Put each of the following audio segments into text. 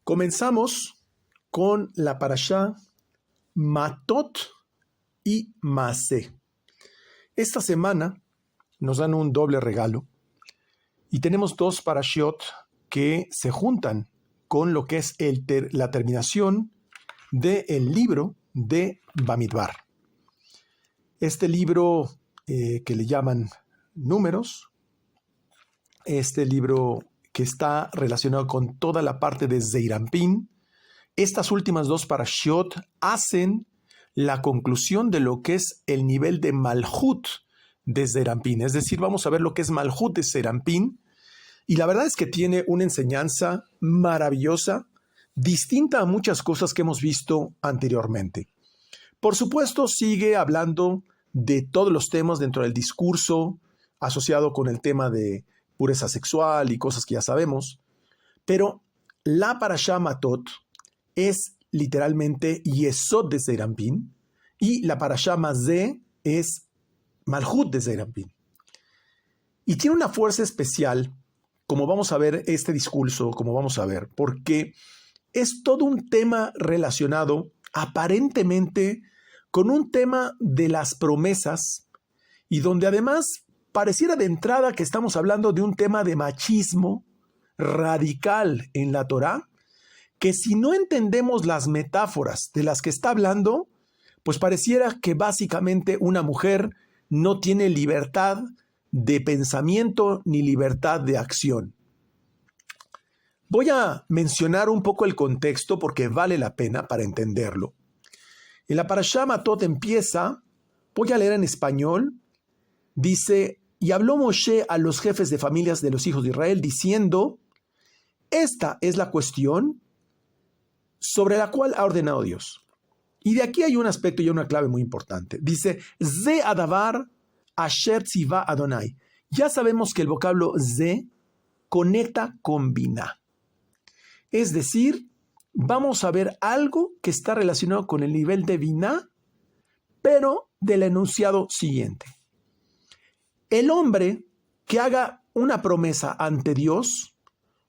Comenzamos con la parashá Matot y Maaseh. Esta semana nos dan un doble regalo y tenemos dos parashiot que se juntan con lo que es la terminación del libro de Bamidbar. Este libro que le llaman Números, este libro que está relacionado con toda la parte de Zeir Anpin. Estas últimas dos parashiot hacen la conclusión de lo que es el nivel de Malhut de Zeir Anpin. Es decir, vamos a ver lo que es Malhut de Zeir Anpin. Y la verdad es que tiene una enseñanza maravillosa, distinta a muchas cosas que hemos visto anteriormente. Por supuesto, sigue hablando de todos los temas dentro del discurso asociado con el tema de pureza sexual y cosas que ya sabemos, pero la parashá Matot es literalmente Yesod de Zeir Anpin y la parashá Maaseh es Malhut de Zeir Anpin. Y tiene una fuerza especial, como vamos a ver este discurso, como vamos a ver, porque es todo un tema relacionado aparentemente con un tema de las promesas y donde además pareciera de entrada que estamos hablando de un tema de machismo radical en la Torá, que si no entendemos las metáforas de las que está hablando, pues pareciera que básicamente una mujer no tiene libertad de pensamiento ni libertad de acción. Voy a mencionar un poco el contexto porque vale la pena para entenderlo. En la parashá Matot empieza, voy a leer en español, dice: y habló Moshe a los jefes de familias de los hijos de Israel diciendo: esta es la cuestión sobre la cual ha ordenado Dios. Y de aquí hay un aspecto y una clave muy importante. Dice: Ze adavar asher tziva Adonai. Ya sabemos que el vocablo ze conecta con biná. Es decir, vamos a ver algo que está relacionado con el nivel de biná, pero del enunciado siguiente. El hombre que haga una promesa ante Dios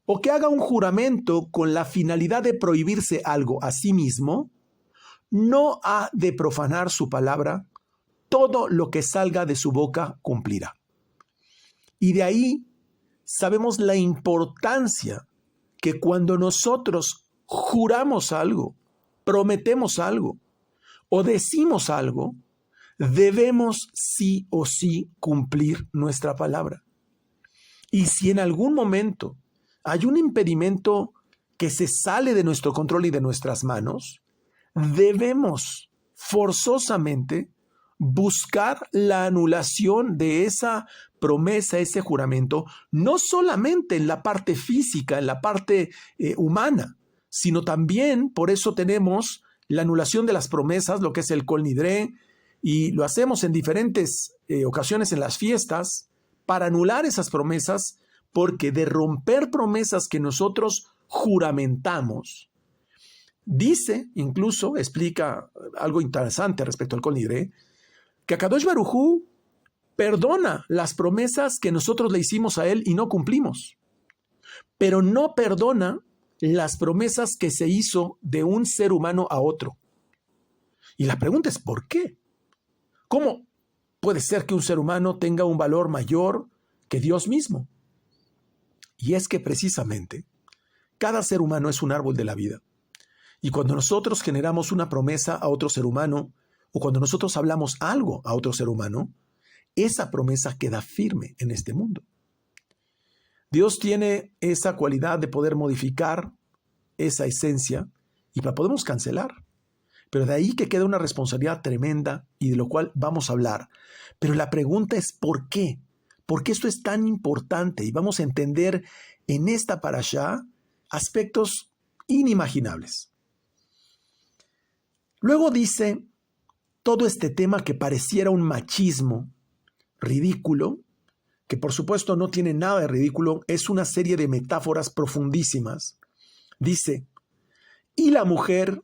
o que haga un juramento con la finalidad de prohibirse algo a sí mismo, no ha de profanar su palabra, todo lo que salga de su boca cumplirá. Y de ahí sabemos la importancia que cuando nosotros juramos algo, prometemos algo o decimos algo, debemos sí o sí cumplir nuestra palabra. Y si en algún momento hay un impedimento que se sale de nuestro control y de nuestras manos, debemos forzosamente buscar la anulación de esa promesa, ese juramento, no solamente en la parte física, en la parte humana, sino también, por eso tenemos la anulación de las promesas, lo que es el Kol Nidre, y lo hacemos en diferentes ocasiones en las fiestas para anular esas promesas, porque de romper promesas que nosotros juramentamos, dice, incluso explica algo interesante respecto al Kol Nidre, que Akadosh Baruj Hu perdona las promesas que nosotros le hicimos a él y no cumplimos, pero no perdona las promesas que se hizo de un ser humano a otro. Y la pregunta es, ¿por qué? ¿Cómo puede ser que un ser humano tenga un valor mayor que Dios mismo? Y es que precisamente cada ser humano es un árbol de la vida. Y cuando nosotros generamos una promesa a otro ser humano, o cuando nosotros hablamos algo a otro ser humano, esa promesa queda firme en este mundo. Dios tiene esa cualidad de poder modificar esa esencia y la podemos cancelar. Pero de ahí que queda una responsabilidad tremenda y de lo cual vamos a hablar. Pero la pregunta es ¿por qué? ¿Por qué esto es tan importante? Y vamos a entender en esta parashá aspectos inimaginables. Luego dice todo este tema que pareciera un machismo ridículo, que por supuesto no tiene nada de ridículo, es una serie de metáforas profundísimas. Dice: y la mujer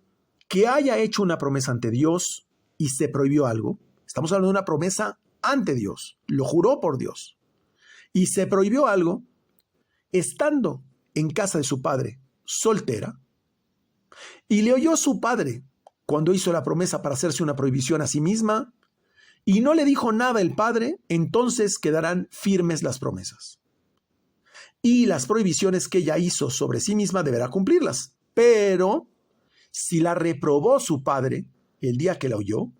que haya hecho una promesa ante Dios y se prohibió algo, estamos hablando de una promesa ante Dios, lo juró por Dios, y se prohibió algo, estando en casa de su padre soltera, Y le oyó su padre cuando hizo la promesa para hacerse una prohibición a sí misma, y no le dijo nada el padre, entonces quedarán firmes las promesas. Y las prohibiciones que ella hizo sobre sí misma deberá cumplirlas. Pero si la reprobó su padre el día que la oyó,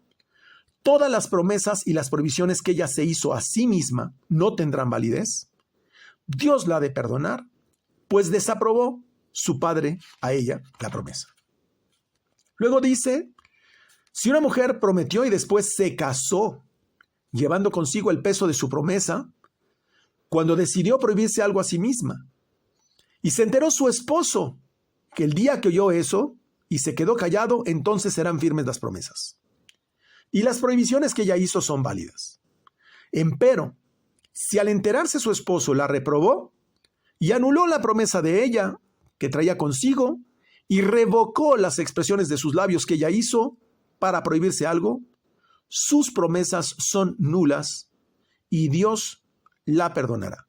todas las promesas y las prohibiciones que ella se hizo a sí misma no tendrán validez. Dios la ha de perdonar, pues desaprobó su padre a ella la promesa. Luego dice, si una mujer prometió y después se casó, llevando consigo el peso de su promesa, cuando decidió prohibirse algo a sí misma, y se enteró su esposo que el día que oyó eso y se quedó callado, entonces serán firmes las promesas. Y las prohibiciones que ella hizo son válidas. Empero, si al enterarse su esposo la reprobó y anuló la promesa de ella que traía consigo y revocó las expresiones de sus labios que ella hizo para prohibirse algo, sus promesas son nulas y Dios la perdonará.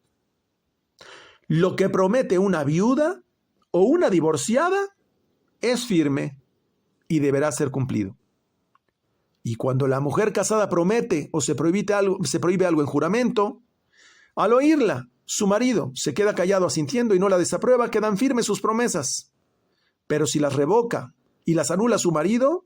Lo que promete una viuda o una divorciada es firme y deberá ser cumplido. Y cuando la mujer casada promete o se prohíbe algo en juramento, al oírla, su marido se queda callado asintiendo y no la desaprueba, quedan firmes sus promesas. Pero si las revoca y las anula su marido,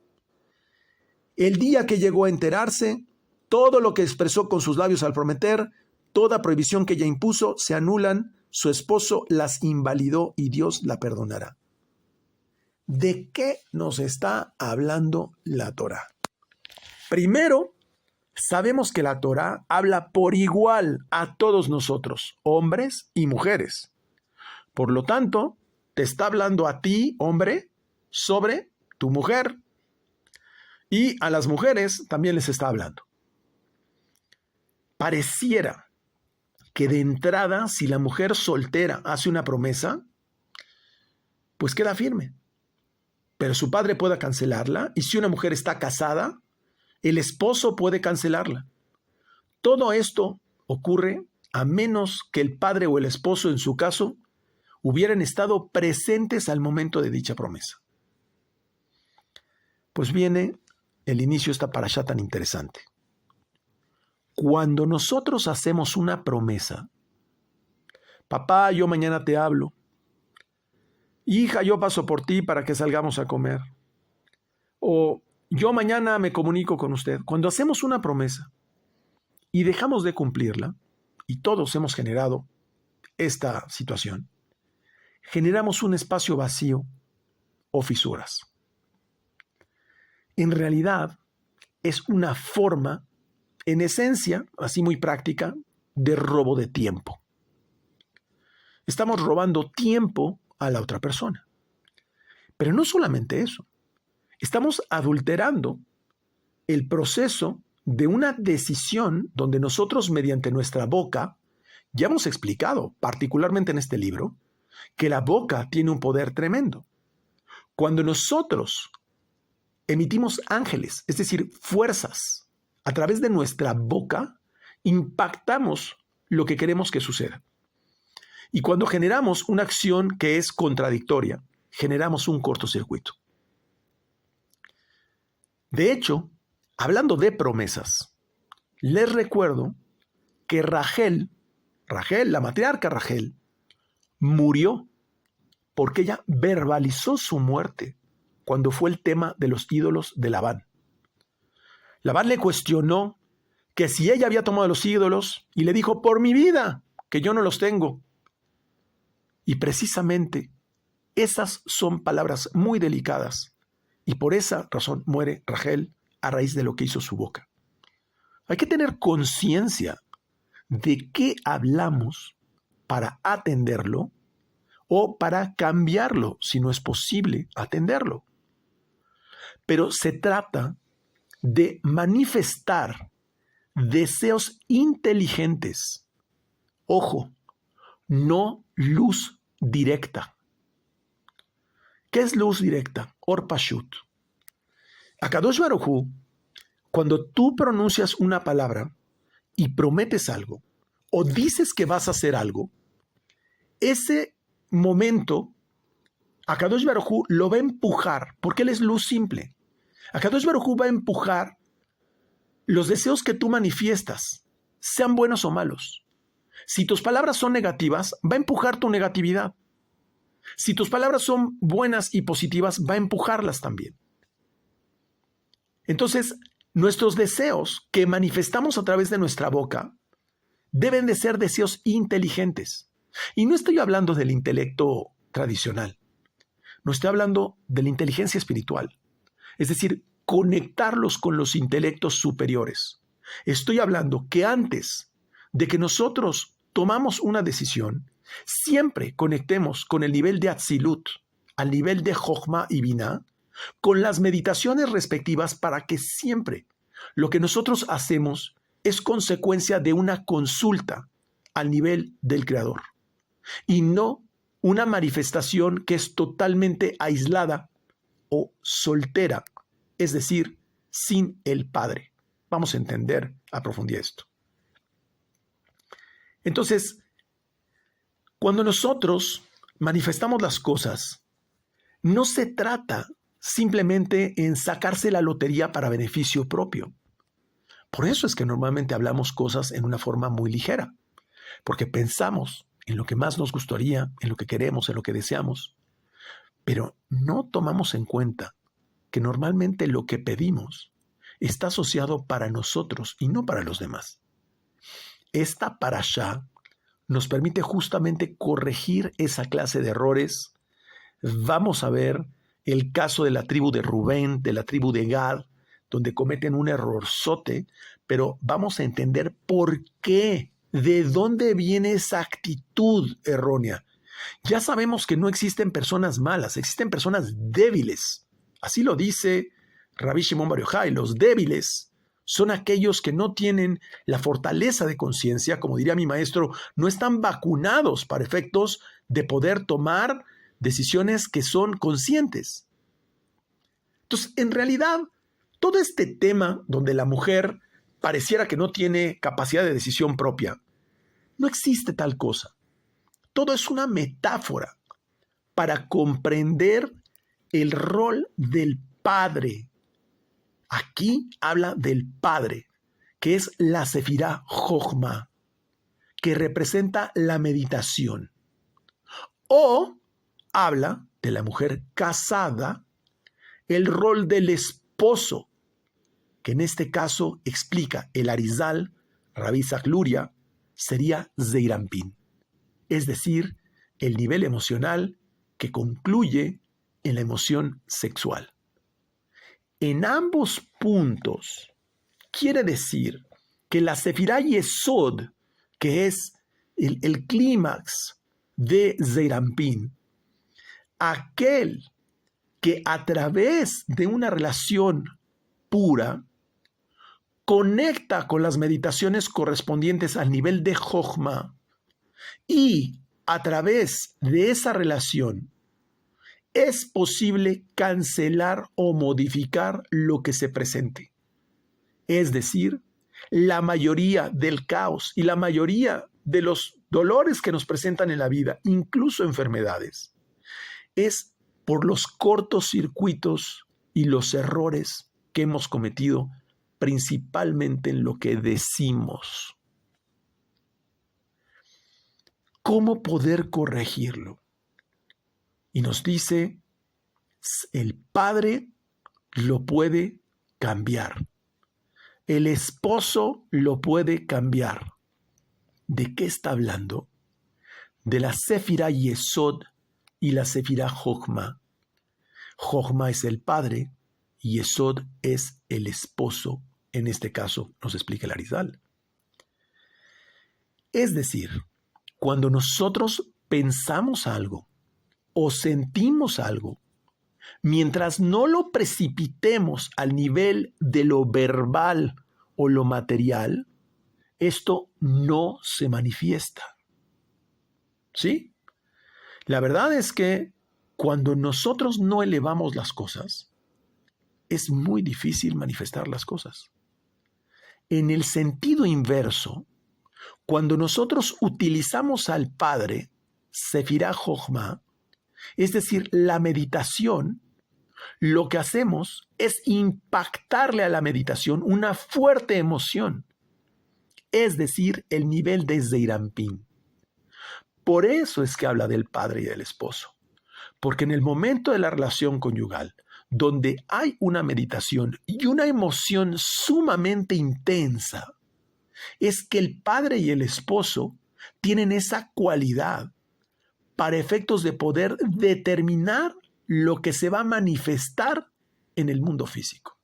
el día que llegó a enterarse, todo lo que expresó con sus labios al prometer, toda prohibición que ella impuso, se anulan, su esposo las invalidó y Dios la perdonará. ¿De qué nos está hablando la Torá? Primero, sabemos que la Torá habla por igual a todos nosotros, hombres y mujeres. Por lo tanto, te está hablando a ti, hombre, sobre tu mujer. Y a las mujeres también les está hablando. Pareciera que de entrada, si la mujer soltera hace una promesa, pues queda firme. Pero su padre puede cancelarla, y si una mujer está casada, el esposo puede cancelarla. Todo esto ocurre a menos que el padre o el esposo, en su caso, hubieran estado presentes al momento de dicha promesa. Pues viene el inicio de esta parashá tan interesante. Cuando nosotros hacemos una promesa, papá, yo mañana te hablo, hija, yo paso por ti para que salgamos a comer, o yo mañana me comunico con usted. Cuando hacemos una promesa y dejamos de cumplirla, y todos hemos generado esta situación, generamos un espacio vacío o fisuras. En realidad, es una forma, en esencia, así muy práctica, de robo de tiempo. Estamos robando tiempo a la otra persona. Pero no solamente eso. Estamos adulterando el proceso de una decisión donde nosotros, mediante nuestra boca, ya hemos explicado, particularmente en este libro, que la boca tiene un poder tremendo. Cuando nosotros emitimos ángeles, es decir, fuerzas, a través de nuestra boca, impactamos lo que queremos que suceda. Y cuando generamos una acción que es contradictoria, generamos un cortocircuito. De hecho, hablando de promesas, les recuerdo que Rachel, la matriarca Rachel, murió porque ella verbalizó su muerte cuando fue el tema de los ídolos de Labán. Labán le cuestionó que si ella había tomado los ídolos y le dijo, por mi vida, que yo no los tengo. Y precisamente esas son palabras muy delicadas y por esa razón muere Rachel a raíz de lo que hizo su boca. Hay que tener conciencia de qué hablamos para atenderlo o para cambiarlo si no es posible atenderlo. Pero se trata de manifestar deseos inteligentes. Ojo, no luz directa. ¿Qué es luz directa? Or pashut. Akadosh Baruj Hu, cuando tú pronuncias una palabra y prometes algo o dices que vas a hacer algo, ese momento Akadosh Baruj Hu lo va a empujar, porque él es luz simple. Akadosh Baruj Hu va a empujar los deseos que tú manifiestas, sean buenos o malos. Si tus palabras son negativas, va a empujar tu negatividad. Si tus palabras son buenas y positivas, va a empujarlas también. Entonces, nuestros deseos que manifestamos a través de nuestra boca deben de ser deseos inteligentes. Y no estoy hablando del intelecto tradicional. No estoy hablando de la inteligencia espiritual. Es decir, conectarlos con los intelectos superiores. Estoy hablando que antes de que nosotros tomamos una decisión, siempre conectemos con el nivel de Atzilut, al nivel de Jochma y Binah, con las meditaciones respectivas para que siempre lo que nosotros hacemos es consecuencia de una consulta al nivel del Creador y no una manifestación que es totalmente aislada o soltera, es decir, sin el Padre. Vamos a entender a profundidad esto. Entonces, cuando nosotros manifestamos las cosas, no se trata simplemente en sacarse la lotería para beneficio propio. Por eso es que normalmente hablamos cosas en una forma muy ligera, porque pensamos en lo que más nos gustaría, en lo que queremos, en lo que deseamos, pero no tomamos en cuenta que normalmente lo que pedimos está asociado para nosotros y no para los demás. Esta parashá nos permite justamente corregir esa clase de errores. Vamos a ver el caso de la tribu de Rubén, de la tribu de Gad, donde cometen un errorzote, pero vamos a entender por qué, de dónde viene esa actitud errónea. Ya sabemos que no existen personas malas, existen personas débiles. Así lo dice Rabbi Shimon Bar Yochai, los débiles son aquellos que no tienen la fortaleza de conciencia, como diría mi maestro, no están vacunados para efectos de poder tomar decisiones que son conscientes. Entonces, en realidad, todo este tema donde la mujer pareciera que no tiene capacidad de decisión propia, no existe tal cosa. Todo es una metáfora para comprender el rol del Padre. Aquí habla del Padre, que es la Sefirá Jochma, que representa la meditación. O habla de la mujer casada, el rol del esposo, que en este caso explica el Arizal, Rabbi Isaac Luria, sería Zeirampin, es decir, el nivel emocional que concluye en la emoción sexual. En ambos puntos quiere decir que la Sefirá Yesod, que es el clímax de Zeirampin, aquel que a través de una relación pura conecta con las meditaciones correspondientes al nivel de Jochma y a través de esa relación es posible cancelar o modificar lo que se presente. Es decir, la mayoría del caos y la mayoría de los dolores que nos presentan en la vida, incluso enfermedades, es por los cortocircuitos y los errores que hemos cometido, principalmente en lo que decimos. ¿Cómo poder corregirlo? Y nos dice, el Padre lo puede cambiar. El esposo lo puede cambiar. ¿De qué está hablando? De la Sefirá Yesod y la Sefirá Jochma. Jochma es el padre y Yesod es el esposo. En este caso nos explica el Arizal. Es decir, cuando nosotros pensamos algo o sentimos algo, mientras no lo precipitemos al nivel de lo verbal o lo material, esto no se manifiesta. ¿Sí? La verdad es que cuando nosotros no elevamos las cosas, es muy difícil manifestar las cosas. En el sentido inverso, cuando nosotros utilizamos al Padre, Sefirá Jochma, Es decir, la meditación, lo que hacemos es impactarle a la meditación una fuerte emoción, es decir, el nivel de Zeirampín. Por eso es que habla del padre y del esposo, porque en el momento de la relación conyugal, donde hay una meditación y una emoción sumamente intensa, es que el padre y el esposo tienen esa cualidad para efectos de poder determinar lo que se va a manifestar en el mundo físico.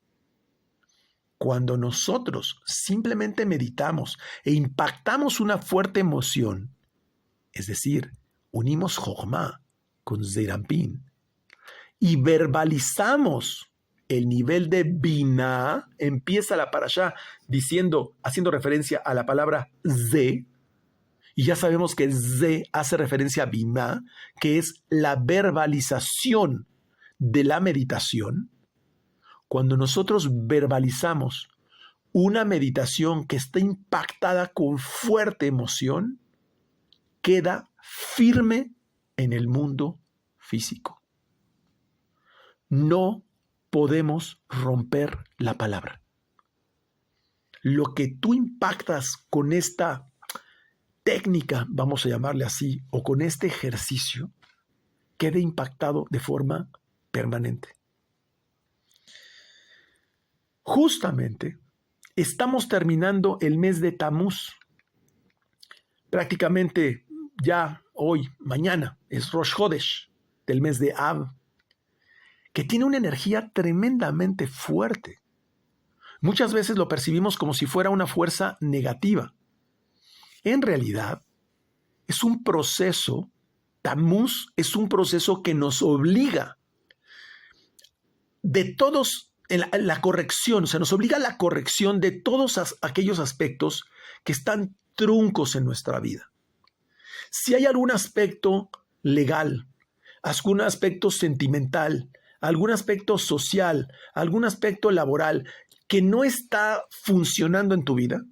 Cuando nosotros simplemente meditamos e impactamos una fuerte emoción, es decir, unimos Jochma con Zeirampín y verbalizamos el nivel de Binah, empieza la parashá haciendo referencia a la palabra Ze, y ya sabemos que Ze hace referencia a Binah, que es la verbalización de la meditación. Cuando nosotros verbalizamos una meditación que está impactada con fuerte emoción, queda firme en el mundo físico. No podemos romper la palabra. Lo que tú impactas con esta técnica, vamos a llamarle así, o con este ejercicio, quede impactado de forma permanente. Justamente estamos terminando el mes de Tamuz. Prácticamente ya hoy, mañana, es Rosh Hodesh del mes de Av, que tiene una energía tremendamente fuerte. Muchas veces lo percibimos como si fuera una fuerza negativa. En realidad, es un proceso, Tamuz es un proceso que nos obliga de todos, en la corrección, o sea, nos obliga a la corrección de todos aquellos aspectos que están truncos en nuestra vida. Si hay algún aspecto legal, algún aspecto sentimental, algún aspecto social, algún aspecto laboral que no está funcionando en tu vida,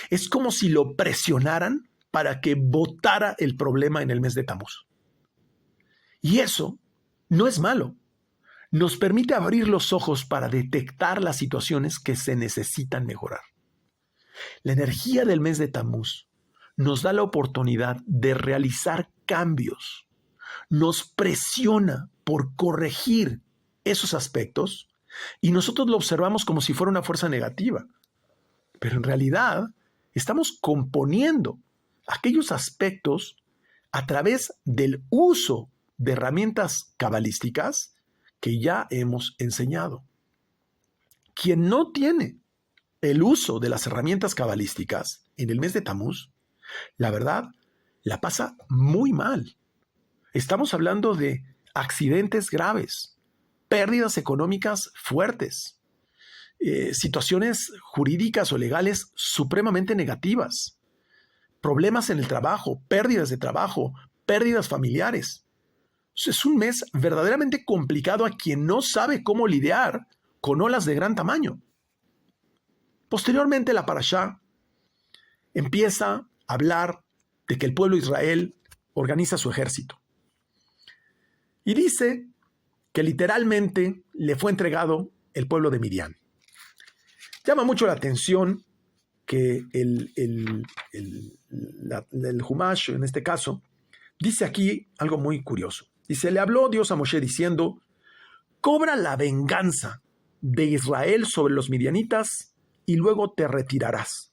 es como si lo presionaran para que botara el problema en el mes de Tamuz. Y eso no es malo. Nos permite abrir los ojos para detectar las situaciones que se necesitan mejorar. La energía del mes de Tamuz nos da la oportunidad de realizar cambios. Nos presiona por corregir esos aspectos y nosotros lo observamos como si fuera una fuerza negativa. Pero en realidad estamos componiendo aquellos aspectos a través del uso de herramientas cabalísticas que ya hemos enseñado. Quien no tiene el uso de las herramientas cabalísticas en el mes de Tamuz, la verdad, la pasa muy mal. Estamos hablando de accidentes graves, pérdidas económicas fuertes, situaciones jurídicas o legales supremamente negativas, problemas en el trabajo, pérdidas de trabajo, pérdidas familiares. Es un mes verdaderamente complicado a quien no sabe cómo lidiar con olas de gran tamaño. Posteriormente, la parashá empieza a hablar de que el pueblo de Israel organiza su ejército. Y dice que literalmente le fue entregado el pueblo de Midian. Llama mucho la atención que el Humash, en este caso, dice aquí algo muy curioso. Dice, le habló Dios a Moshe diciendo, cobra la venganza de Israel sobre los midianitas y luego te retirarás.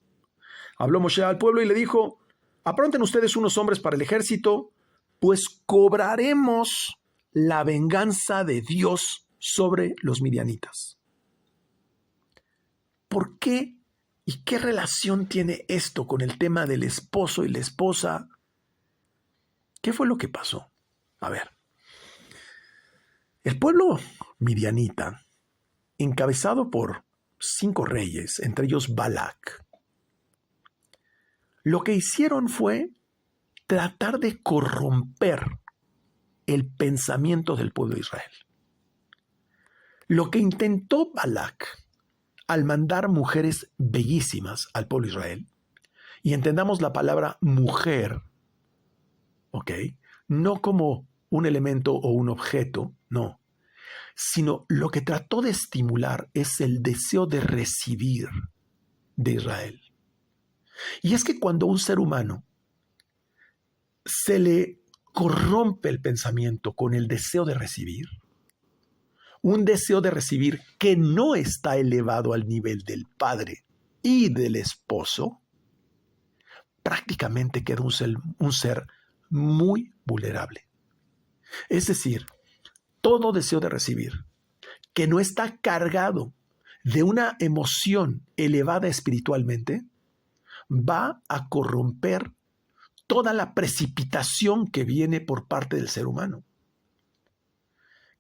Habló Moshe al pueblo y le dijo, apronten ustedes unos hombres para el ejército, pues cobraremos la venganza de Dios sobre los midianitas. ¿Por qué y qué relación tiene esto con el tema del esposo y la esposa? ¿Qué fue lo que pasó? A ver, el pueblo midianita, encabezado por 5 reyes, entre ellos Balac, lo que hicieron fue tratar de corromper el pensamiento del pueblo de Israel. Lo que intentó Balac al mandar mujeres bellísimas al pueblo de Israel, y entendamos la palabra mujer, ¿ok? No como un elemento o un objeto, no, sino lo que trató de estimular es el deseo de recibir de Israel. Y es que cuando a un ser humano se le corrompe el pensamiento con el deseo de recibir, un deseo de recibir que no está elevado al nivel del padre y del esposo, prácticamente queda un ser muy vulnerable. Es decir, todo deseo de recibir que no está cargado de una emoción elevada espiritualmente, va a corromper toda la precipitación que viene por parte del ser humano.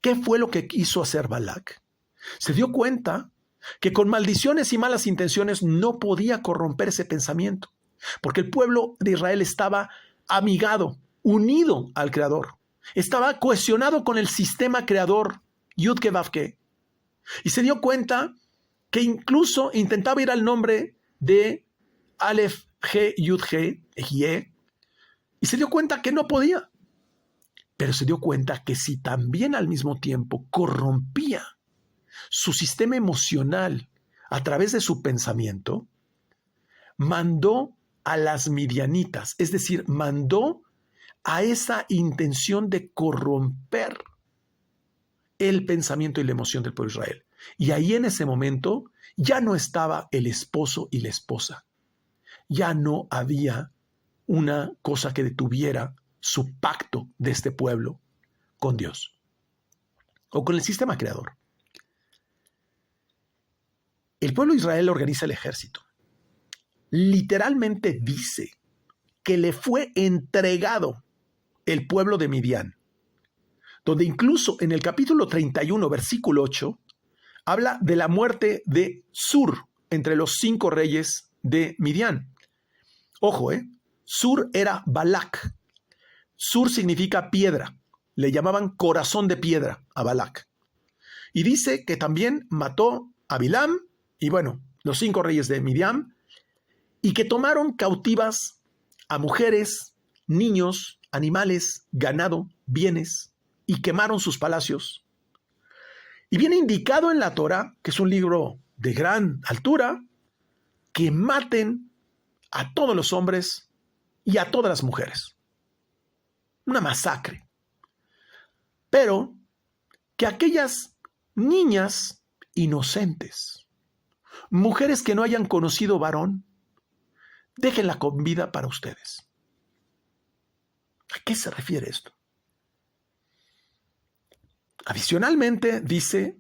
¿Qué fue lo que quiso hacer Balac? Se dio cuenta que con maldiciones y malas intenciones no podía corromper ese pensamiento, porque el pueblo de Israel estaba amigado, unido al Creador, estaba cohesionado con el sistema creador, Yud-Ke Vav-Ke, y se dio cuenta que incluso intentaba ir al nombre de Aleph, G, Yud, G, Ye, y se dio cuenta que no podía. Pero se dio cuenta que si también al mismo tiempo corrompía su sistema emocional a través de su pensamiento, mandó a las midianitas, es decir, mandó a esa intención de corromper el pensamiento y la emoción del pueblo de Israel. Y ahí en ese momento ya no estaba el esposo y la esposa. Ya no había una cosa que detuviera su pacto de este pueblo con Dios o con el sistema creador. El pueblo de Israel organiza el ejército. Literalmente dice que le fue entregado el pueblo de Midian, donde incluso en el capítulo 31, versículo 8, habla de la muerte de Sur entre los 5 reyes de Midian. Ojo, Sur era Balac. Sur significa piedra. Le llamaban corazón de piedra a Balac. Y dice que también mató a Bilam y bueno, los 5 reyes de Midian, y que tomaron cautivas a mujeres, niños, animales, ganado, bienes, y quemaron sus palacios. Y viene indicado en la Torá, que es un libro de gran altura, que maten a todos los hombres y a todas las mujeres. Una masacre. Pero que aquellas niñas inocentes, mujeres que no hayan conocido varón, déjenla con vida para ustedes. ¿A qué se refiere esto? Adicionalmente dice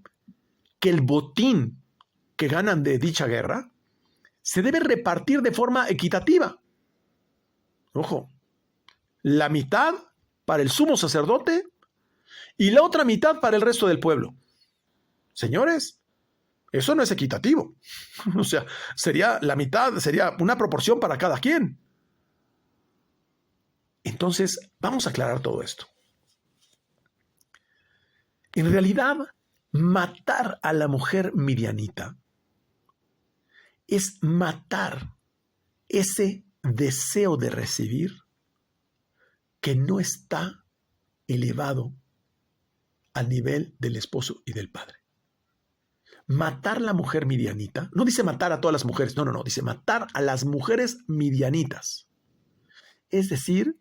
que el botín que ganan de dicha guerra se debe repartir de forma equitativa. Ojo, la mitad para el sumo sacerdote y la otra mitad para el resto del pueblo. Señores, eso no es equitativo. O sea, sería la mitad, sería una proporción para cada quien. Entonces, vamos a aclarar todo esto. En realidad, matar a la mujer midianita es matar ese deseo de recibir que no está elevado al nivel del esposo y del padre. Matar a la mujer midianita, no dice matar a todas las mujeres, no, dice matar a las mujeres midianitas. Es decir,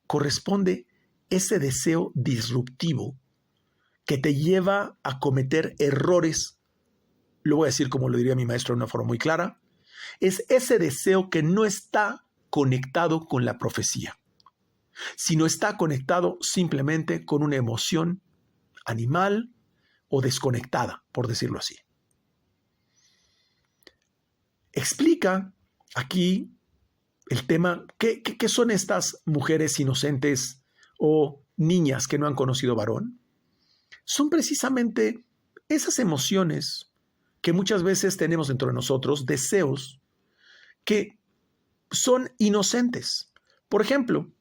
corresponde ese deseo disruptivo que te lleva a cometer errores, lo voy a decir como lo diría mi maestro de una forma muy clara, es ese deseo que no está conectado con la profecía, sino está conectado simplemente con una emoción animal o desconectada, por decirlo así. Explica aquí el tema, ¿qué son estas mujeres inocentes o niñas que no han conocido varón? Son precisamente esas emociones que muchas veces tenemos dentro de nosotros, deseos que son inocentes. Por ejemplo,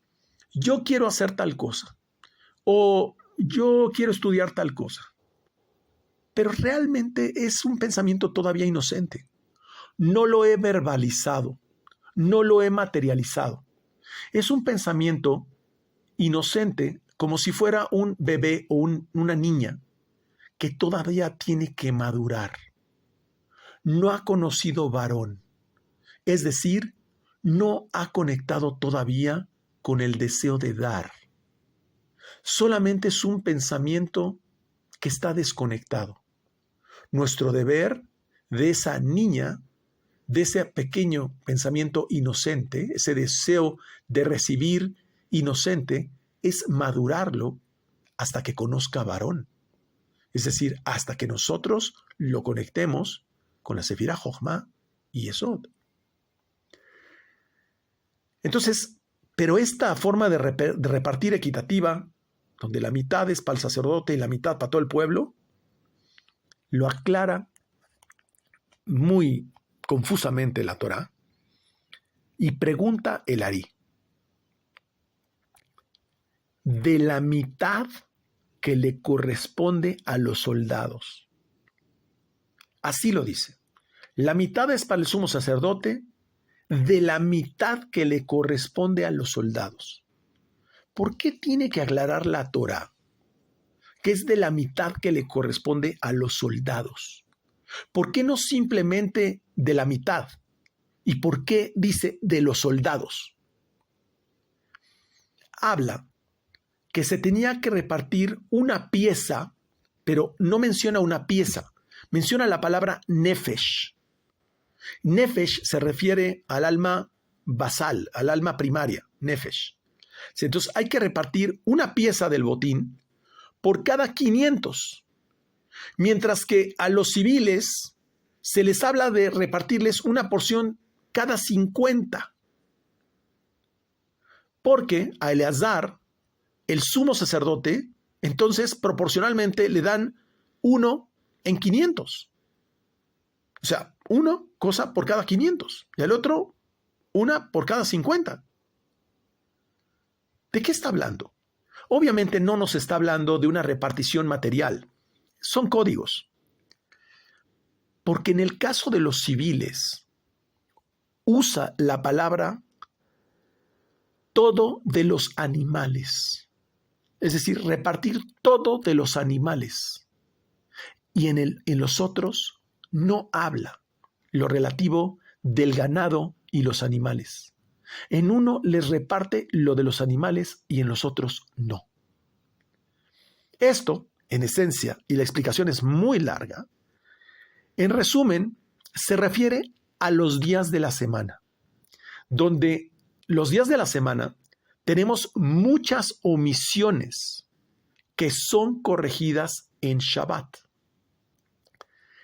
yo quiero hacer tal cosa o yo quiero estudiar tal cosa, pero realmente es un pensamiento todavía inocente. No lo he verbalizado, no lo he materializado. Es un pensamiento inocente como si fuera un bebé o una niña que todavía tiene que madurar. No ha conocido varón, es decir, no ha conectado todavía con el deseo de dar. Solamente es un pensamiento que está desconectado. Nuestro deber de esa niña, de ese pequeño pensamiento inocente, ese deseo de recibir inocente, es madurarlo hasta que conozca varón. Es decir, hasta que nosotros lo conectemos con la Sefirá Jochma y Yesod. Entonces, pero esta forma de repartir equitativa, donde la mitad es para el sacerdote y la mitad para todo el pueblo, lo aclara muy confusamente la Torá y pregunta el Ari. De la mitad que le corresponde a los soldados. Así lo dice. La mitad es para el sumo sacerdote, de la mitad que le corresponde a los soldados. ¿Por qué tiene que aclarar la Torá que es de la mitad que le corresponde a los soldados? ¿Por qué no simplemente de la mitad? ¿Y por qué dice de los soldados? Habla que se tenía que repartir una pieza, pero no menciona una pieza, menciona la palabra nefesh. Nefesh se refiere al alma basal, al alma primaria, nefesh. Entonces hay que repartir una pieza del botín por cada 500, mientras que a los civiles se les habla de repartirles una porción cada 50, porque a Eleazar, el sumo sacerdote, entonces proporcionalmente le dan 1 en 500. O sea, una cosa por cada 500 y al otro una por cada 50. ¿De qué está hablando? Obviamente no nos está hablando de una repartición material. Son códigos. Porque en el caso de los civiles, usa la palabra todo de los animales. Es decir, repartir todo de los animales. Y en los otros no habla lo relativo del ganado y los animales. En uno les reparte lo de los animales y en los otros no. Esto, en esencia, y la explicación es muy larga, en resumen, se refiere a los días de la semana, donde los días de la semana tenemos muchas omisiones que son corregidas en Shabbat.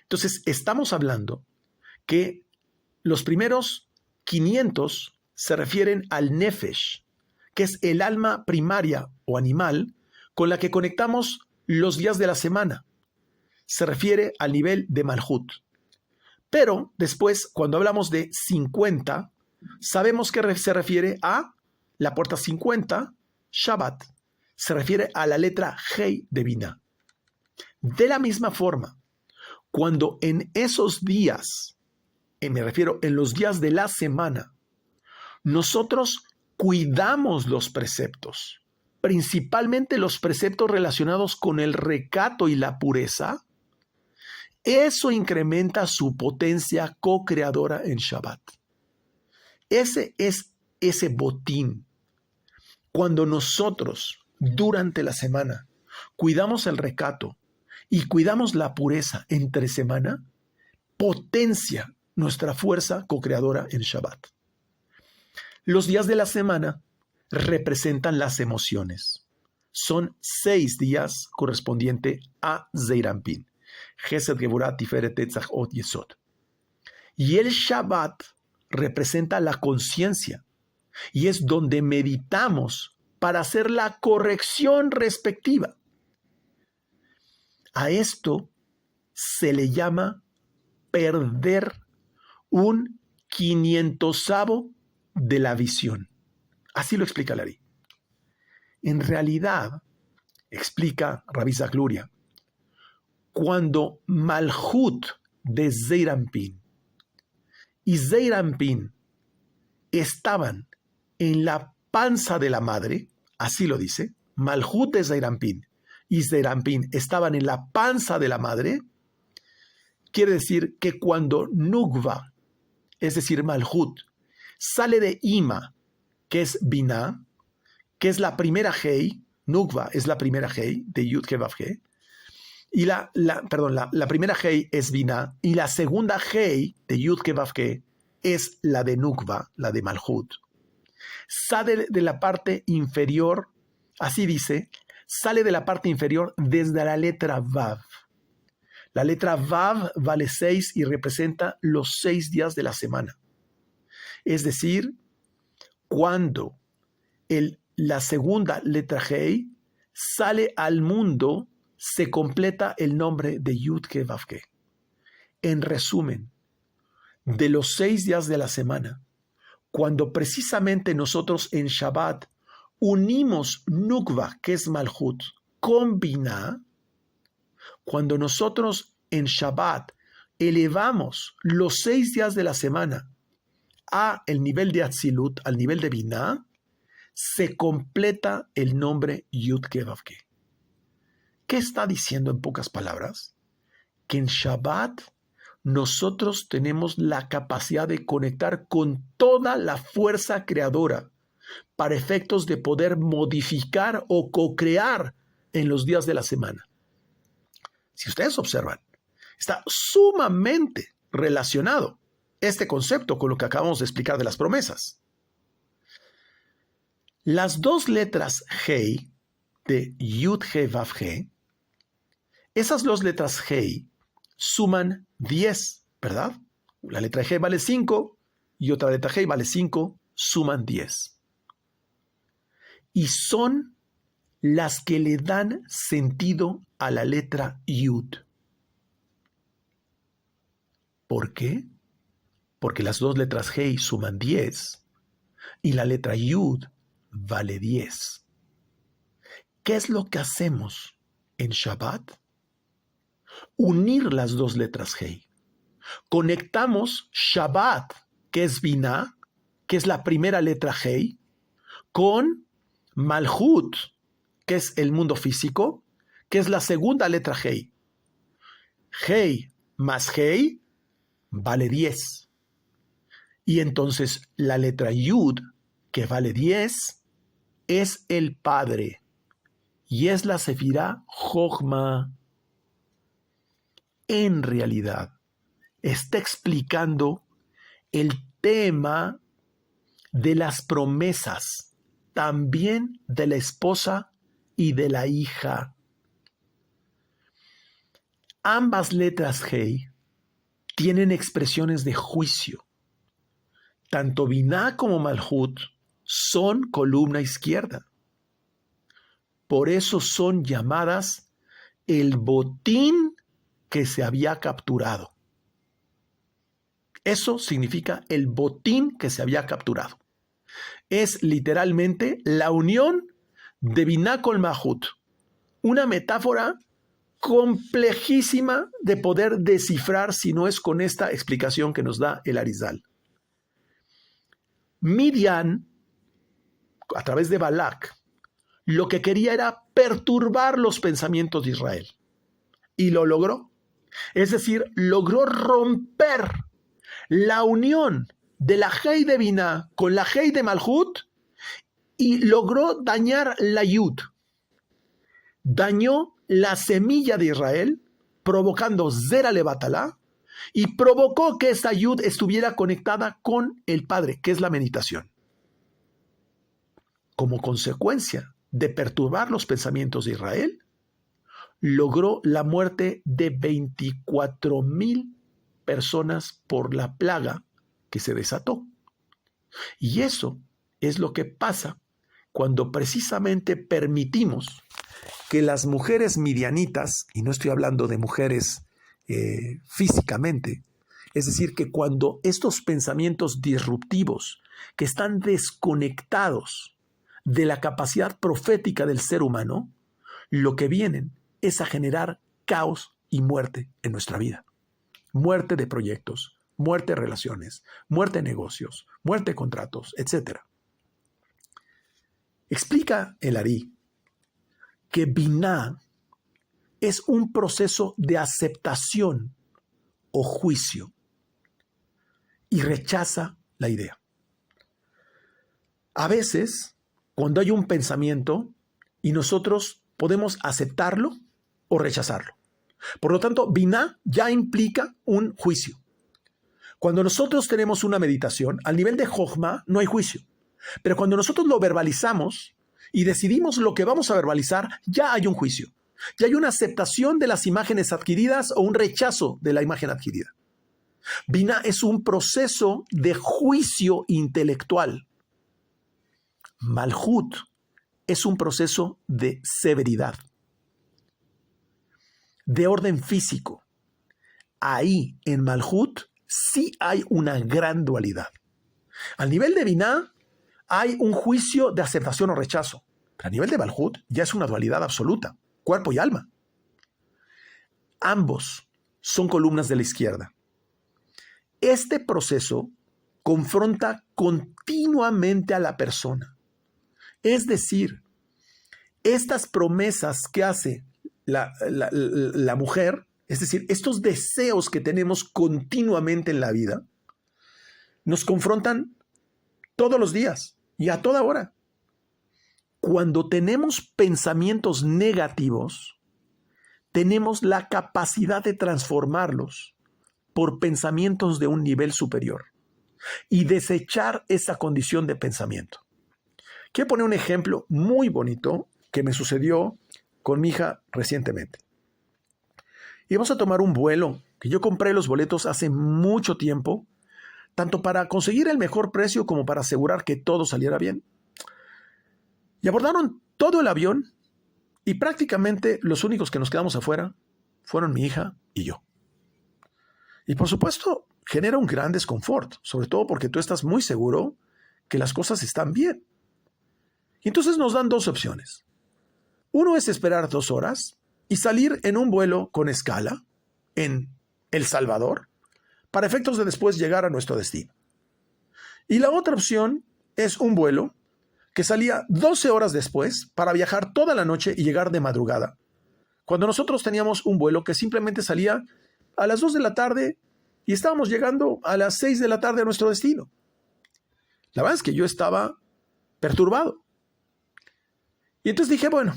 Entonces, estamos hablando que los primeros 500 se refieren al nefesh, que es el alma primaria o animal con la que conectamos los días de la semana. Se refiere al nivel de Malhut. Pero después, cuando hablamos de 50, sabemos que se refiere a la puerta 50, Shabbat. Se refiere a la letra Hei de Binah. De la misma forma, cuando en esos días, me refiero en los días de la semana, nosotros cuidamos los preceptos, principalmente los preceptos relacionados con el recato y la pureza, eso incrementa su potencia co-creadora en Shabbat. Ese es ese botín. Cuando nosotros, durante la semana, cuidamos el recato y cuidamos la pureza entre semana, potencia nuestra fuerza co-creadora en Shabbat. Los días de la semana representan las emociones. Son 6 días correspondientes a Zeir Anpin. Gesed, Geburah, Tiferet, Netzach, Hod, Yesod. Y el Shabbat representa la conciencia y es donde meditamos para hacer la corrección respectiva. A esto se le llama perder un 500avo de la visión. Así lo explica Lari. En realidad, explica Rabbi Isaac Luria, cuando Malhut de Zeir Anpin y Zeir Anpin estaban en la panza de la madre, así lo dice, Malhut de Zeirampín y Zeirampín estaban en la panza de la madre, quiere decir que cuando Nukva, es decir, Malhut, sale de Ima, que es Binah, que es la primera Hei, Nukva es la primera Hei de Yud He Vav He, y la primera Hei es Binah, y la segunda Hei de Yud He Vav He es la de Nukva, la de Malhut. Sale de la parte inferior, así dice, sale de la parte inferior desde la letra Vav. La letra Vav vale 6 y representa los 6 días de la semana. Es decir, cuando la segunda letra Hei sale al mundo, se completa el nombre de Yud He Vav He. En resumen, de los 6 días de la semana, cuando precisamente nosotros en Shabbat unimos Nukva, que es Malhut, con Binah, cuando nosotros en Shabbat elevamos los 6 días de la semana a el nivel de Atzilut, al nivel de Binah, se completa el nombre Yud He Vav He. ¿Qué está diciendo en pocas palabras? Que en Shabbat nosotros tenemos la capacidad de conectar con toda la fuerza creadora para efectos de poder modificar o co-crear en los días de la semana. Si ustedes observan, está sumamente relacionado este concepto con lo que acabamos de explicar de las promesas. Las dos letras Hei de Yud He Vav He, esas dos letras Hei suman 10, ¿verdad? La letra Hei vale 5 y otra letra Hei vale 5, suman 10. Y son las que le dan sentido a la letra Yud. ¿Por qué? Porque las dos letras Hei suman 10 y la letra Yud vale 10. ¿Qué es lo que hacemos en Shabbat? Unir las dos letras Hei. Conectamos Shabbat, que es Binah, que es la primera letra Hei, con Malhut, que es el mundo físico, que es la segunda letra Hei. Hei más Hei vale 10. Y entonces la letra Yud, que vale 10, es el Padre. Y es la Sefirá Jochma. En realidad, está explicando el tema de las promesas, también de la esposa y de la hija. Ambas letras Hei tienen expresiones de juicio. Tanto Binah como Malhut son columna izquierda. Por eso son llamadas el botín que se había capturado. Eso significa el botín que se había capturado. Es literalmente la unión de Binah con Malhut. Una metáfora complejísima de poder descifrar si no es con esta explicación que nos da el Arizal. Midian, a través de Balak, lo que quería era perturbar los pensamientos de Israel. Y lo logró. Es decir, logró romper la unión de la Hei de Binah con la Hei de Malhut y logró dañar la Yud. Dañó la semilla de Israel, provocando Zera Levatalá, y provocó que esa Yud estuviera conectada con el Padre, que es la meditación. Como consecuencia de perturbar los pensamientos de Israel, logró la muerte de 24,000 personas por la plaga que se desató. Y eso es lo que pasa cuando precisamente permitimos que las mujeres midianitas, y no estoy hablando de mujeres físicamente, es decir, que cuando estos pensamientos disruptivos que están desconectados de la capacidad profética del ser humano, lo que vienen es a generar caos y muerte en nuestra vida. Muerte de proyectos, muerte de relaciones, muerte de negocios, muerte de contratos, etc. Explica el Ari que Biná es un proceso de aceptación o juicio y rechaza la idea. A veces, cuando hay un pensamiento y nosotros podemos aceptarlo o rechazarlo. Por lo tanto, Biná ya implica un juicio. Cuando nosotros tenemos una meditación, al nivel de Jochma no hay juicio. Pero cuando nosotros lo verbalizamos y decidimos lo que vamos a verbalizar, ya hay un juicio. Ya hay una aceptación de las imágenes adquiridas o un rechazo de la imagen adquirida. Biná es un proceso de juicio intelectual. Malhut es un proceso de severidad, de orden físico. Ahí, en Malhut, sí hay una gran dualidad. Al nivel de Biná, hay un juicio de aceptación o rechazo. Pero a nivel de Malhut, ya es una dualidad absoluta, cuerpo y alma. Ambos son columnas de la izquierda. Este proceso confronta continuamente a la persona. Es decir, estas promesas que hace la mujer, es decir, estos deseos que tenemos continuamente en la vida, nos confrontan todos los días y a toda hora. Cuando tenemos pensamientos negativos, tenemos la capacidad de transformarlos por pensamientos de un nivel superior y desechar esa condición de pensamiento. Quiero poner un ejemplo muy bonito que me sucedió con mi hija recientemente. Íbamos a tomar un vuelo, que yo compré los boletos hace mucho tiempo, tanto para conseguir el mejor precio como para asegurar que todo saliera bien. Y abordaron todo el avión y prácticamente los únicos que nos quedamos afuera fueron mi hija y yo. Y por supuesto, genera un gran desconfort, sobre todo porque tú estás muy seguro que las cosas están bien. Y entonces nos dan dos opciones. Uno es esperar 2 horas y salir en un vuelo con escala en El Salvador para efectos de después llegar a nuestro destino. Y la otra opción es un vuelo que salía 12 horas después para viajar toda la noche y llegar de madrugada, cuando nosotros teníamos un vuelo que simplemente salía a las 2 de la tarde y estábamos llegando a las 6 de la tarde a nuestro destino. La verdad es que yo estaba perturbado. Y entonces dije, bueno,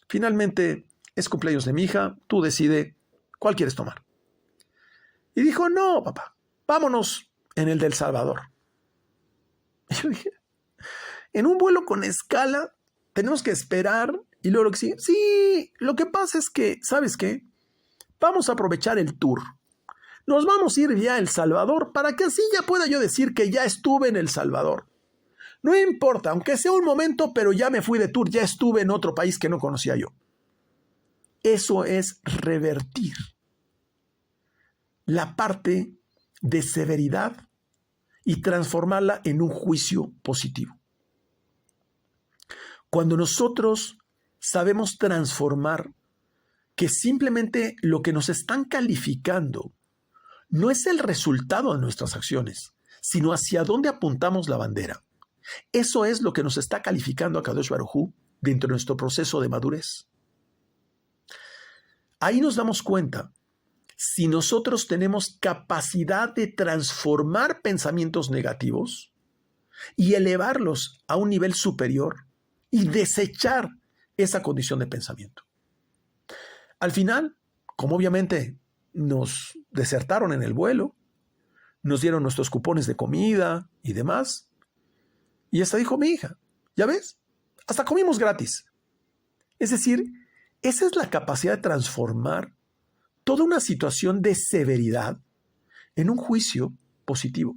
finalmente es cumpleaños de mi hija, tú decide cuál quieres tomar. Y dijo, no, papá, vámonos en el del Salvador. Y yo dije, en un vuelo con escala tenemos que esperar y luego lo que sigue. Sí, lo que pasa es que, ¿sabes qué? Vamos a aprovechar el tour. Nos vamos a ir ya a El Salvador para que así ya pueda yo decir que ya estuve en El Salvador. No importa, aunque sea un momento, pero ya me fui de tour, ya estuve en otro país que no conocía yo. Eso es revertir la parte de severidad y transformarla en un juicio positivo. Cuando nosotros sabemos transformar que simplemente lo que nos están calificando no es el resultado de nuestras acciones, sino hacia dónde apuntamos la bandera. Eso es lo que nos está calificando a Kadosh Baruj Hu dentro de nuestro proceso de madurez. Ahí nos damos cuenta si nosotros tenemos capacidad de transformar pensamientos negativos y elevarlos a un nivel superior y desechar esa condición de pensamiento. Al final, como obviamente nos desertaron en el vuelo, nos dieron nuestros cupones de comida y demás, y hasta dijo mi hija, ¿ya ves? Hasta comimos gratis. Es decir, esa es la capacidad de transformar toda una situación de severidad en un juicio positivo.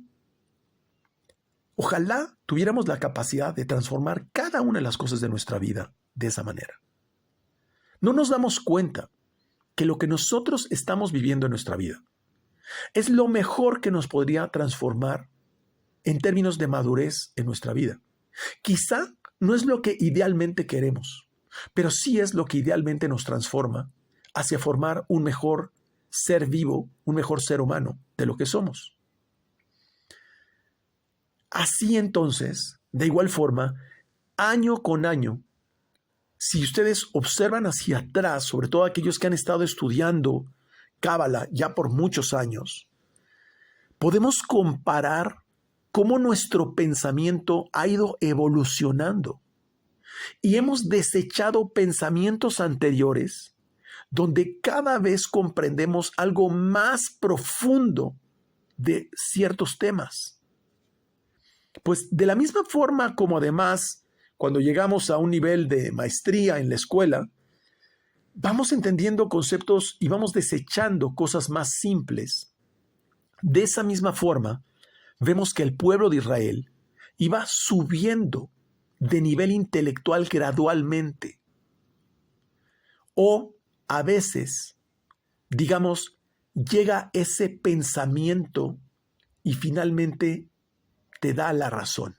Ojalá tuviéramos la capacidad de transformar cada una de las cosas de nuestra vida de esa manera. No nos damos cuenta que lo que nosotros estamos viviendo en nuestra vida es lo mejor que nos podría transformar en términos de madurez en nuestra vida. Quizá no es lo que idealmente queremos, pero sí es lo que idealmente nos transforma hacia formar un mejor ser vivo, un mejor ser humano de lo que somos. Así entonces, de igual forma, año con año, si ustedes observan hacia atrás, sobre todo aquellos que han estado estudiando Cábala ya por muchos años, podemos comparar cómo nuestro pensamiento ha ido evolucionando y hemos desechado pensamientos anteriores donde cada vez comprendemos algo más profundo de ciertos temas. Pues de la misma forma como además cuando llegamos a un nivel de maestría en la escuela, vamos entendiendo conceptos y vamos desechando cosas más simples. De esa misma forma, vemos que el pueblo de Israel iba subiendo de nivel intelectual gradualmente. O a veces, digamos, llega ese pensamiento y finalmente te da la razón.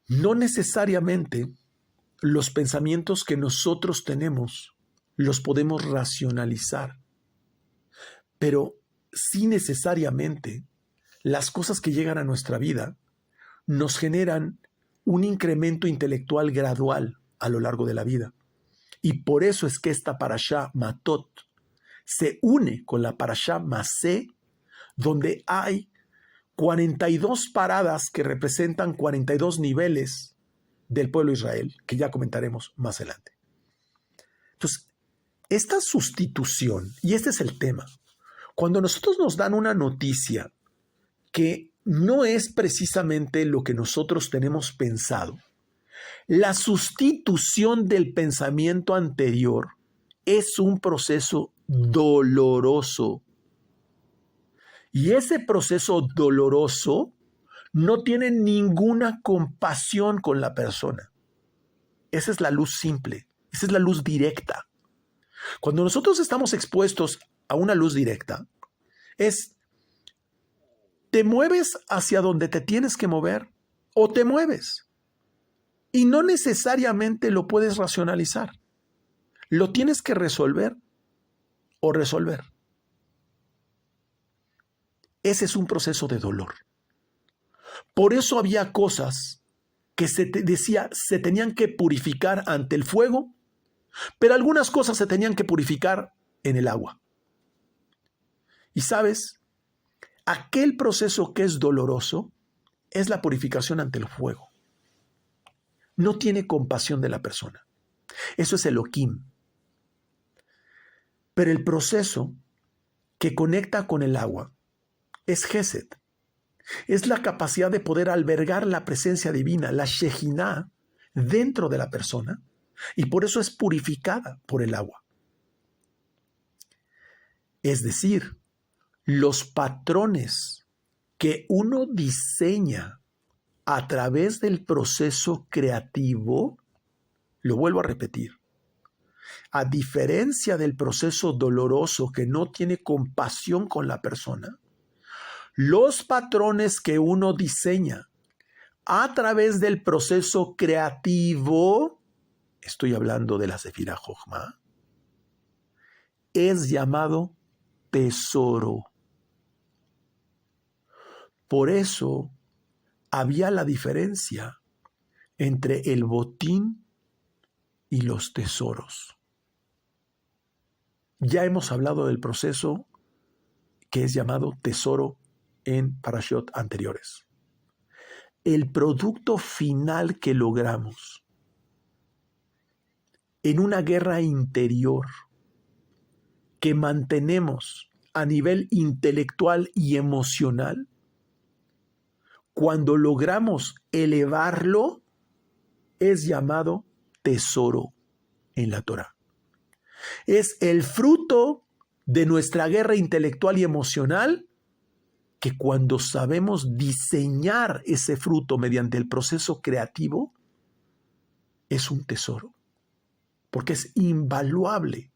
No necesariamente los pensamientos que nosotros tenemos los podemos racionalizar, pero sí necesariamente las cosas que llegan a nuestra vida nos generan un incremento intelectual gradual a lo largo de la vida. Y por eso es que esta parashá Matot se une con la parashá Masé, donde hay 42 paradas que representan 42 niveles del pueblo de Israel, que ya comentaremos más adelante. Entonces, esta sustitución, y este es el tema, cuando nosotros nos dan una noticia que no es precisamente lo que nosotros tenemos pensado, la sustitución del pensamiento anterior es un proceso doloroso. Y ese proceso doloroso no tiene ninguna compasión con la persona. Esa es la luz simple, esa es la luz directa. Cuando nosotros estamos expuestos a una luz directa, te mueves hacia donde te tienes que mover o te mueves. Y no necesariamente lo puedes racionalizar. Lo tienes que resolver o resolver. Ese es un proceso de dolor. Por eso había cosas que se tenían que purificar ante el fuego, pero algunas cosas se tenían que purificar en el agua. Y sabes, aquel proceso que es doloroso es la purificación ante el fuego. No tiene compasión de la persona. Eso es Elohim. Pero el proceso que conecta con el agua es Gesed. Es la capacidad de poder albergar la presencia divina, la Shejinah, dentro de la persona, y por eso es purificada por el agua. Es decir, los patrones que uno diseña a través del proceso creativo, lo vuelvo a repetir, a diferencia del proceso doloroso que no tiene compasión con la persona, los patrones que uno diseña a través del proceso creativo, estoy hablando de la Sefirá Jochma, es llamado tesoro. Por eso había la diferencia entre el botín y los tesoros. Ya hemos hablado del proceso que es llamado tesoro en parashot anteriores. El producto final que logramos en una guerra interior que mantenemos a nivel intelectual y emocional, cuando logramos elevarlo, es llamado tesoro en la Torá. Es el fruto de nuestra guerra intelectual y emocional que cuando sabemos diseñar ese fruto mediante el proceso creativo, es un tesoro. Porque es invaluable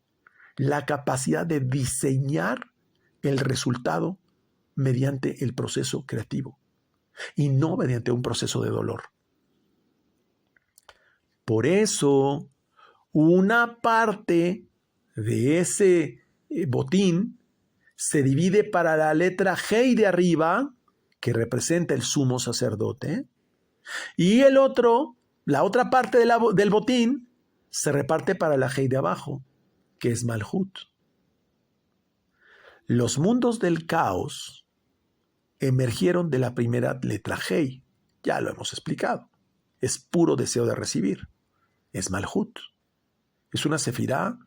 la capacidad de diseñar el resultado mediante el proceso creativo y no mediante un proceso de dolor. Por eso, una parte de ese botín se divide para la letra Hei de arriba, que representa el sumo sacerdote, y el otro la otra parte del botín se reparte para la Hei de abajo, que es Malhut. Los mundos del caos emergieron de la primera letra Hei. Ya lo hemos explicado. Es puro deseo de recibir. Es Malhut. Es una sefirá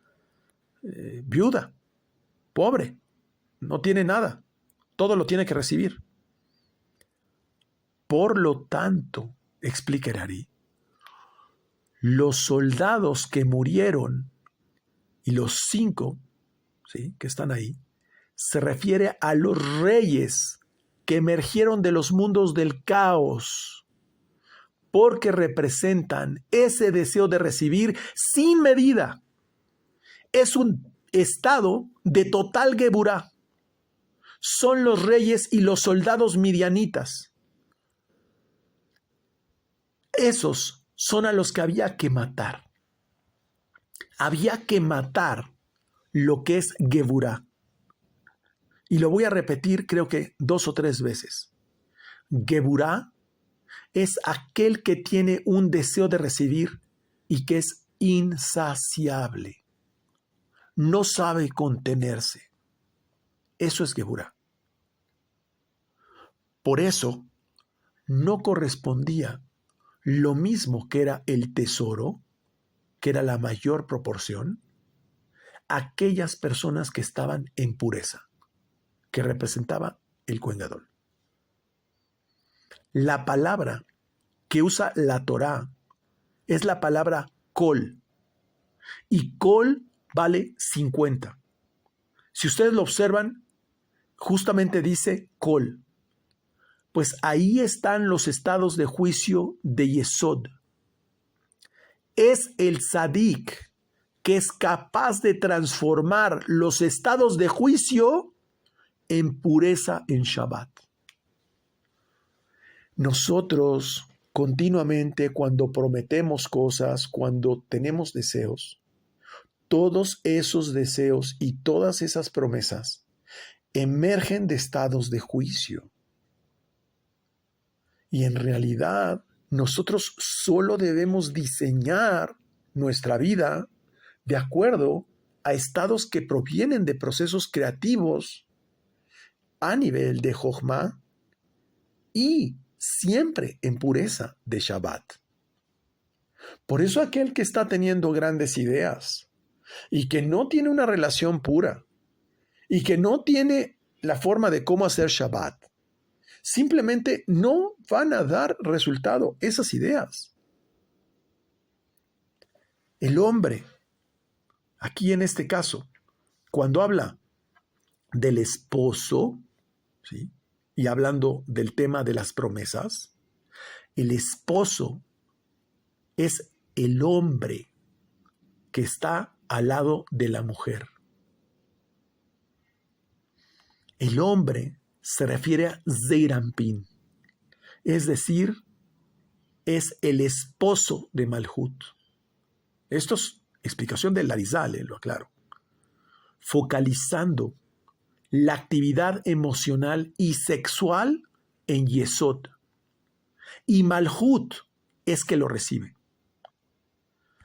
viuda, pobre. No tiene nada. Todo lo tiene que recibir. Por lo tanto, explica el Ari, los soldados que murieron y los 5, ¿sí?, que están ahí, se refiere a los reyes que emergieron de los mundos del caos, porque representan ese deseo de recibir sin medida. Es un estado de total geburá. Son los reyes y los soldados midianitas. Esos son a los que había que matar. Había que matar lo que es geburá. Y lo voy a repetir, creo que 2 o 3 veces. Geburá es aquel que tiene un deseo de recibir y que es insaciable. No sabe contenerse. Eso es geburá. Por eso no correspondía lo mismo que era el tesoro, que era la mayor proporción, a aquellas personas que estaban en pureza, que representaba el Kohen Gadol. La palabra que usa la Torá es la palabra kol, y kol vale 50. Si ustedes lo observan, justamente dice kol. Pues ahí están los estados de juicio de Yesod. Es el tzadik que es capaz de transformar los estados de juicio en pureza en Shabbat. Nosotros continuamente, cuando prometemos cosas, cuando tenemos deseos, todos esos deseos y todas esas promesas emergen de estados de juicio. Y en realidad, nosotros solo debemos diseñar nuestra vida de acuerdo a estados que provienen de procesos creativos a nivel de Jochma y siempre en pureza de Shabbat. Por eso aquel que está teniendo grandes ideas y que no tiene una relación pura y que no tiene la forma de cómo hacer Shabbat, simplemente no van a dar resultado esas ideas. El hombre, aquí en este caso, cuando habla del esposo, ¿sí?, y hablando del tema de las promesas, el esposo es el hombre que está al lado de la mujer. El hombre se refiere a Zeirampin, es decir, es el esposo de Malhut. Esto es explicación del Arizal, lo aclaro. Focalizando la actividad emocional y sexual en Yesod. Y Malhut es que lo recibe.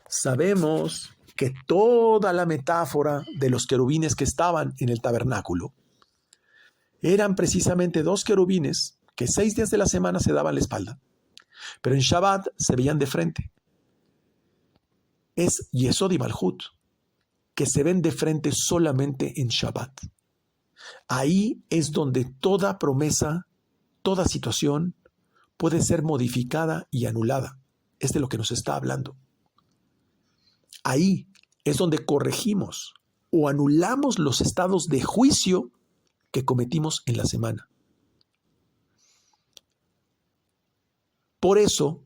Sabemos que toda la metáfora de los querubines que estaban en el tabernáculo eran precisamente 2 querubines que 6 días de la semana se daban la espalda, pero en Shabbat se veían de frente. Es Yesod y Malhut, que se ven de frente solamente en Shabbat. Ahí es donde toda promesa, toda situación puede ser modificada y anulada. Es de lo que nos está hablando. Ahí es donde corregimos o anulamos los estados de juicio que cometimos en la semana. Por eso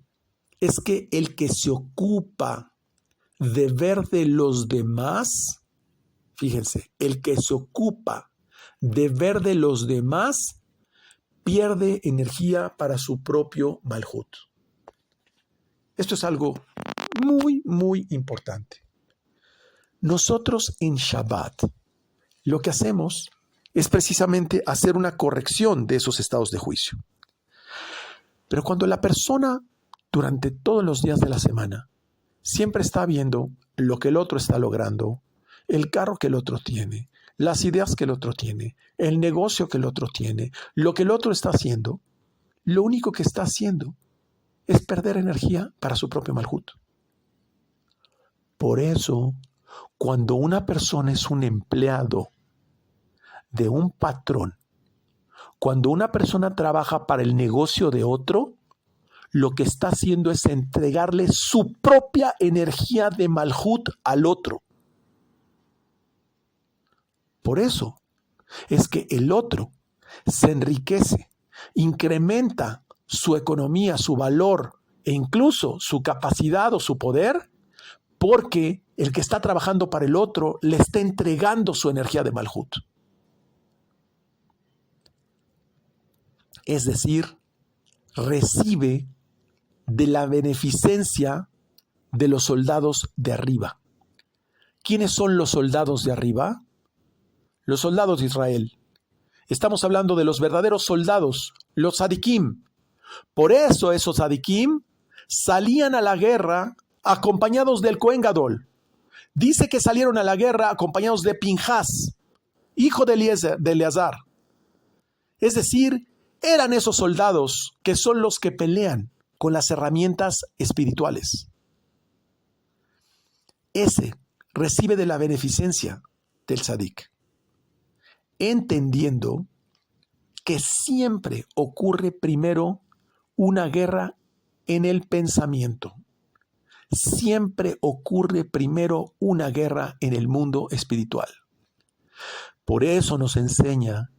es que el que se ocupa de ver de los demás, fíjense, el que se ocupa de ver de los demás pierde energía para su propio Malhut. Esto es algo muy, muy importante. Nosotros en Shabbat lo que hacemos es precisamente hacer una corrección de esos estados de juicio. Pero cuando la persona durante todos los días de la semana, siempre está viendo lo que el otro está logrando, el carro que el otro tiene, las ideas que el otro tiene, el negocio que el otro tiene, lo que el otro está haciendo, lo único que está haciendo es perder energía para su propio Malhut. Por eso, cuando una persona es un empleado de un patrón, cuando una persona trabaja para el negocio de otro, lo que está haciendo es entregarle su propia energía de Malhut al otro. Por eso es que el otro se enriquece, incrementa su economía, su valor e incluso su capacidad o su poder, porque el que está trabajando para el otro le está entregando su energía de Malhut. Es decir, recibe de la beneficencia de los soldados de arriba. ¿Quiénes son los soldados de arriba? Los soldados de Israel. Estamos hablando de los verdaderos soldados, los tzadikim. Por eso esos tzadikim salían a la guerra acompañados del Cohen Gadol. Dice que salieron a la guerra acompañados de Pinjas, hijo de Eleazar. Es decir, eran esos soldados que son los que pelean con las herramientas espirituales. Ese recibe de la beneficencia del tzadik, entendiendo que siempre ocurre primero una guerra en el pensamiento. Siempre ocurre primero una guerra en el mundo espiritual. Por eso nos enseña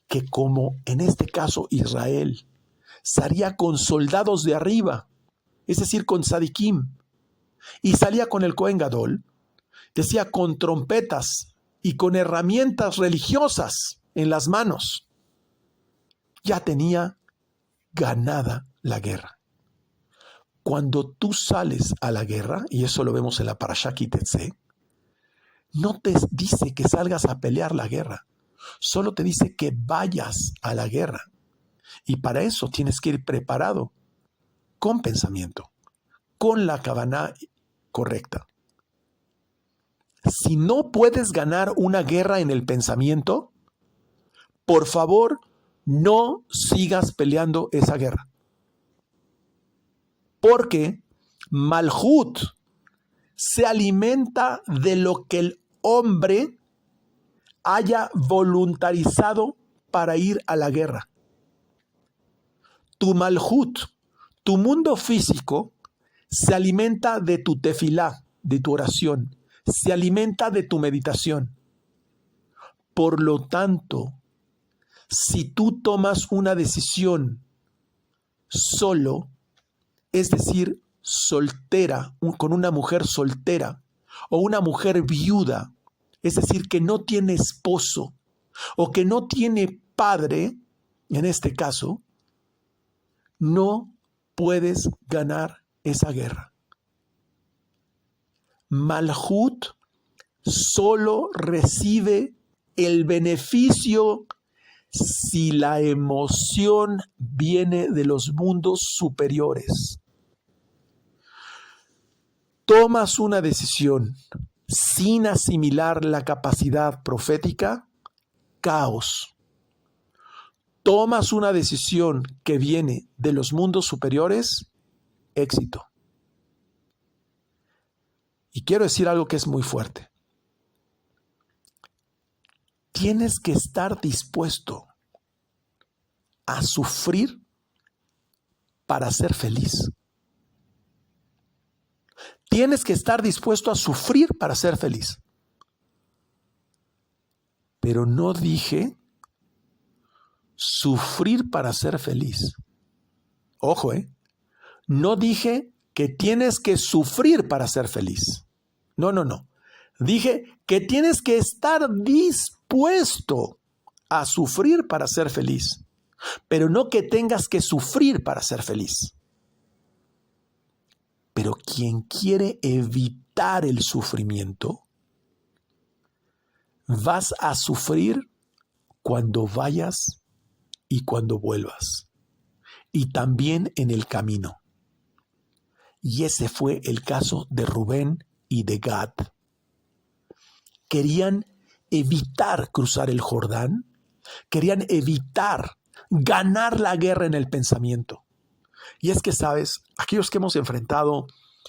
que como en este caso Israel salía con soldados de arriba, es decir, con tzadikim, y salía con el Cohen Gadol, decía con trompetas y con herramientas religiosas en las manos, ya tenía ganada la guerra. Cuando tú sales a la guerra, y eso lo vemos en la Parashá Ki Tetzé, no te dice que salgas a pelear la guerra, solo te dice que vayas a la guerra. Y para eso tienes que ir preparado, con pensamiento, con la kavaná correcta. Si no puedes ganar una guerra en el pensamiento, por favor, no sigas peleando esa guerra. Porque Malhut se alimenta de lo que el hombre haya voluntarizado para ir a la guerra. Tu Malhut, tu mundo físico, se alimenta de tu tefilá, de tu oración, se alimenta de tu meditación. Por lo tanto, si tú tomas una decisión solo, es decir, soltera, con una mujer soltera o una mujer viuda, es decir, que no tiene esposo o que no tiene padre, en este caso, no puedes ganar esa guerra. Malhut solo recibe el beneficio si la emoción viene de los mundos superiores. Tomas una decisión sin asimilar la capacidad profética, caos. Tomas una decisión que viene de los mundos superiores, éxito. Y quiero decir algo que es muy fuerte. Tienes que estar dispuesto a sufrir para ser feliz. Tienes que estar dispuesto a sufrir para ser feliz. Pero no dije sufrir para ser feliz. Ojo, no dije que tienes que sufrir para ser feliz. No. Dije que tienes que estar dispuesto a sufrir para ser feliz, pero no que tengas que sufrir para ser feliz. Pero quien quiere evitar el sufrimiento, vas a sufrir cuando vayas y cuando vuelvas, y también en el camino. Y ese fue el caso de Rubén y de Gad. Querían evitar cruzar el Jordán, querían evitar ganar la guerra en el pensamiento. Y es que, ¿sabes? Aquellos que hemos enfrentado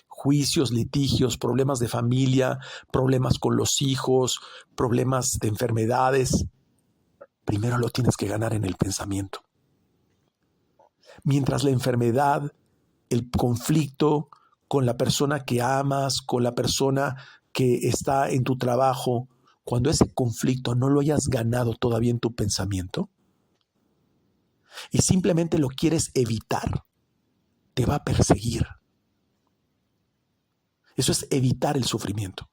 juicios, litigios, problemas de familia, problemas con los hijos, problemas de enfermedades, primero lo tienes que ganar en el pensamiento. Mientras la enfermedad, el conflicto con la persona que amas, con la persona que está en tu trabajo, cuando ese conflicto no lo hayas ganado todavía en tu pensamiento y simplemente lo quieres evitar, te va a perseguir. Eso es evitar el sufrimiento.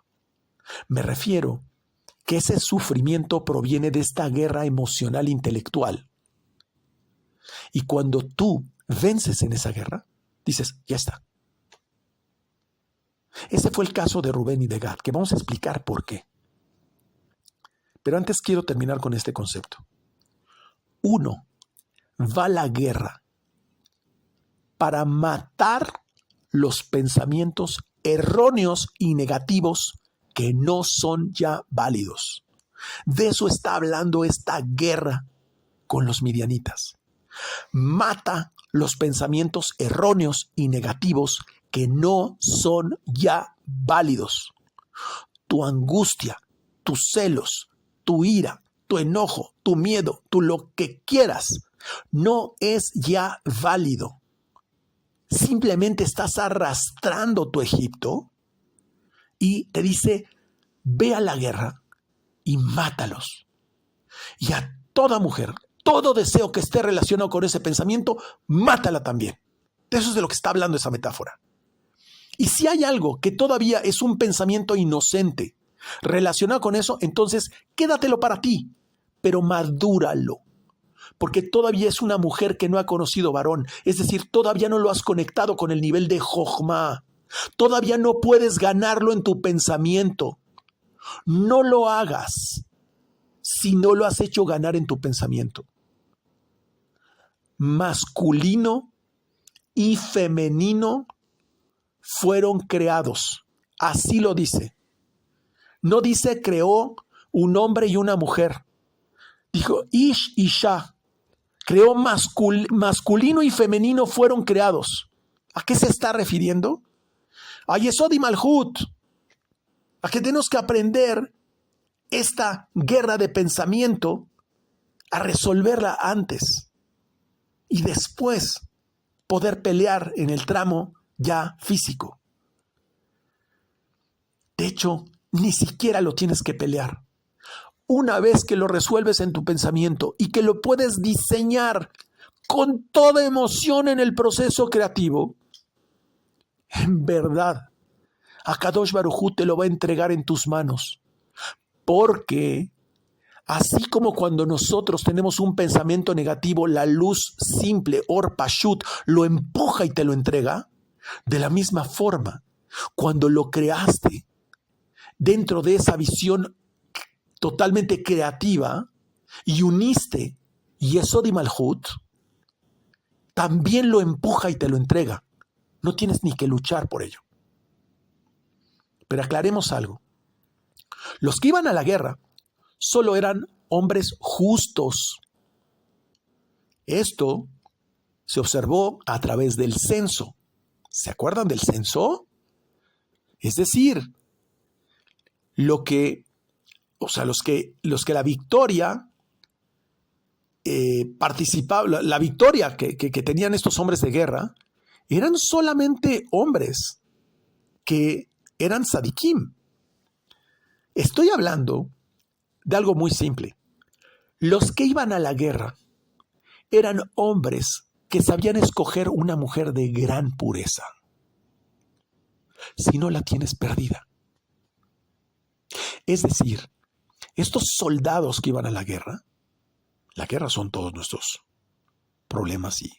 Me refiero que ese sufrimiento proviene de esta guerra emocional intelectual. Y cuando tú vences en esa guerra, dices, ya está. Ese fue el caso de Rubén y de Gad, que vamos a explicar por qué. Pero antes quiero terminar con este concepto. Uno va a la guerra para matar los pensamientos erróneos y negativos que no son ya válidos. De eso está hablando esta guerra con los midianitas. Mata los pensamientos erróneos y negativos que no son ya válidos. Tu angustia, tus celos, tu ira, tu enojo, tu miedo, tu lo que quieras, no es ya válido. Simplemente estás arrastrando tu Egipto y te dice, ve a la guerra y mátalos. Y a toda mujer, todo deseo que esté relacionado con ese pensamiento, mátala también. De eso es de lo que está hablando esa metáfora. Y si hay algo que todavía es un pensamiento inocente relacionado con eso, entonces quédatelo para ti, pero madúralo. Porque todavía es una mujer que no ha conocido varón. Es decir, todavía no lo has conectado con el nivel de Jochma. Todavía no puedes ganarlo en tu pensamiento. No lo hagas si no lo has hecho ganar en tu pensamiento. Masculino y femenino fueron creados. Así lo dice. No dice creó un hombre y una mujer. Dijo Ish y Isha. Creó masculino y femenino fueron creados. ¿A qué se está refiriendo? A Yesod y Malhut. A que tenemos que aprender esta guerra de pensamiento a resolverla antes y después poder pelear en el tramo ya físico. De hecho, ni siquiera lo tienes que pelear. Una vez que lo resuelves en tu pensamiento y que lo puedes diseñar con toda emoción en el proceso creativo, en verdad, Akadosh Baruj Hu te lo va a entregar en tus manos. Porque así como cuando nosotros tenemos un pensamiento negativo, la luz simple, Or Pashut, lo empuja y te lo entrega, de la misma forma, cuando lo creaste dentro de esa visión totalmente creativa y uniste Yesod y Malhut, también lo empuja y te lo entrega. No tienes ni que luchar por ello. Pero aclaremos algo. Los que iban a la guerra solo eran hombres justos. Esto se observó a través del censo. ¿Se acuerdan del censo? Es decir, los que la victoria participaba, la victoria que tenían estos hombres de guerra, eran solamente hombres que eran tzadikim. Estoy hablando de algo muy simple. Los que iban a la guerra eran hombres que sabían escoger una mujer de gran pureza. Si no, la tienes perdida. Es decir, estos soldados que iban a la guerra son todos nuestros problemas y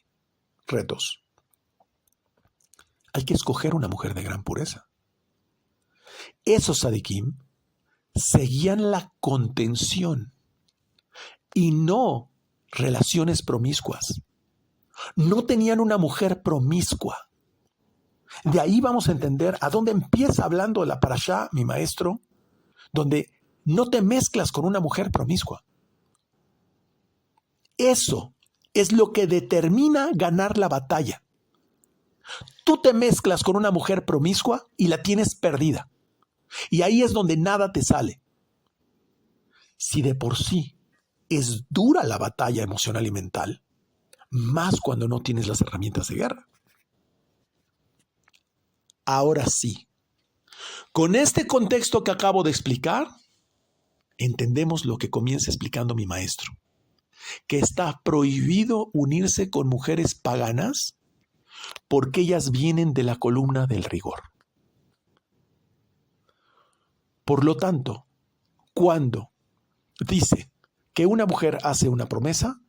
retos. Hay que escoger una mujer de gran pureza. Esos tzadikim seguían la contención y no relaciones promiscuas. No tenían una mujer promiscua. De ahí vamos a entender a dónde empieza hablando de la parashá, mi maestro, donde no te mezclas con una mujer promiscua. Eso es lo que determina ganar la batalla. Tú te mezclas con una mujer promiscua y la tienes perdida. Y ahí es donde nada te sale. Si de por sí es dura la batalla emocional y mental, más cuando no tienes las herramientas de guerra. Ahora sí, con este contexto que acabo de explicar, entendemos lo que comienza explicando mi maestro, que está prohibido unirse con mujeres paganas porque ellas vienen de la columna del rigor. Por lo tanto, cuando dice que una mujer hace una promesa,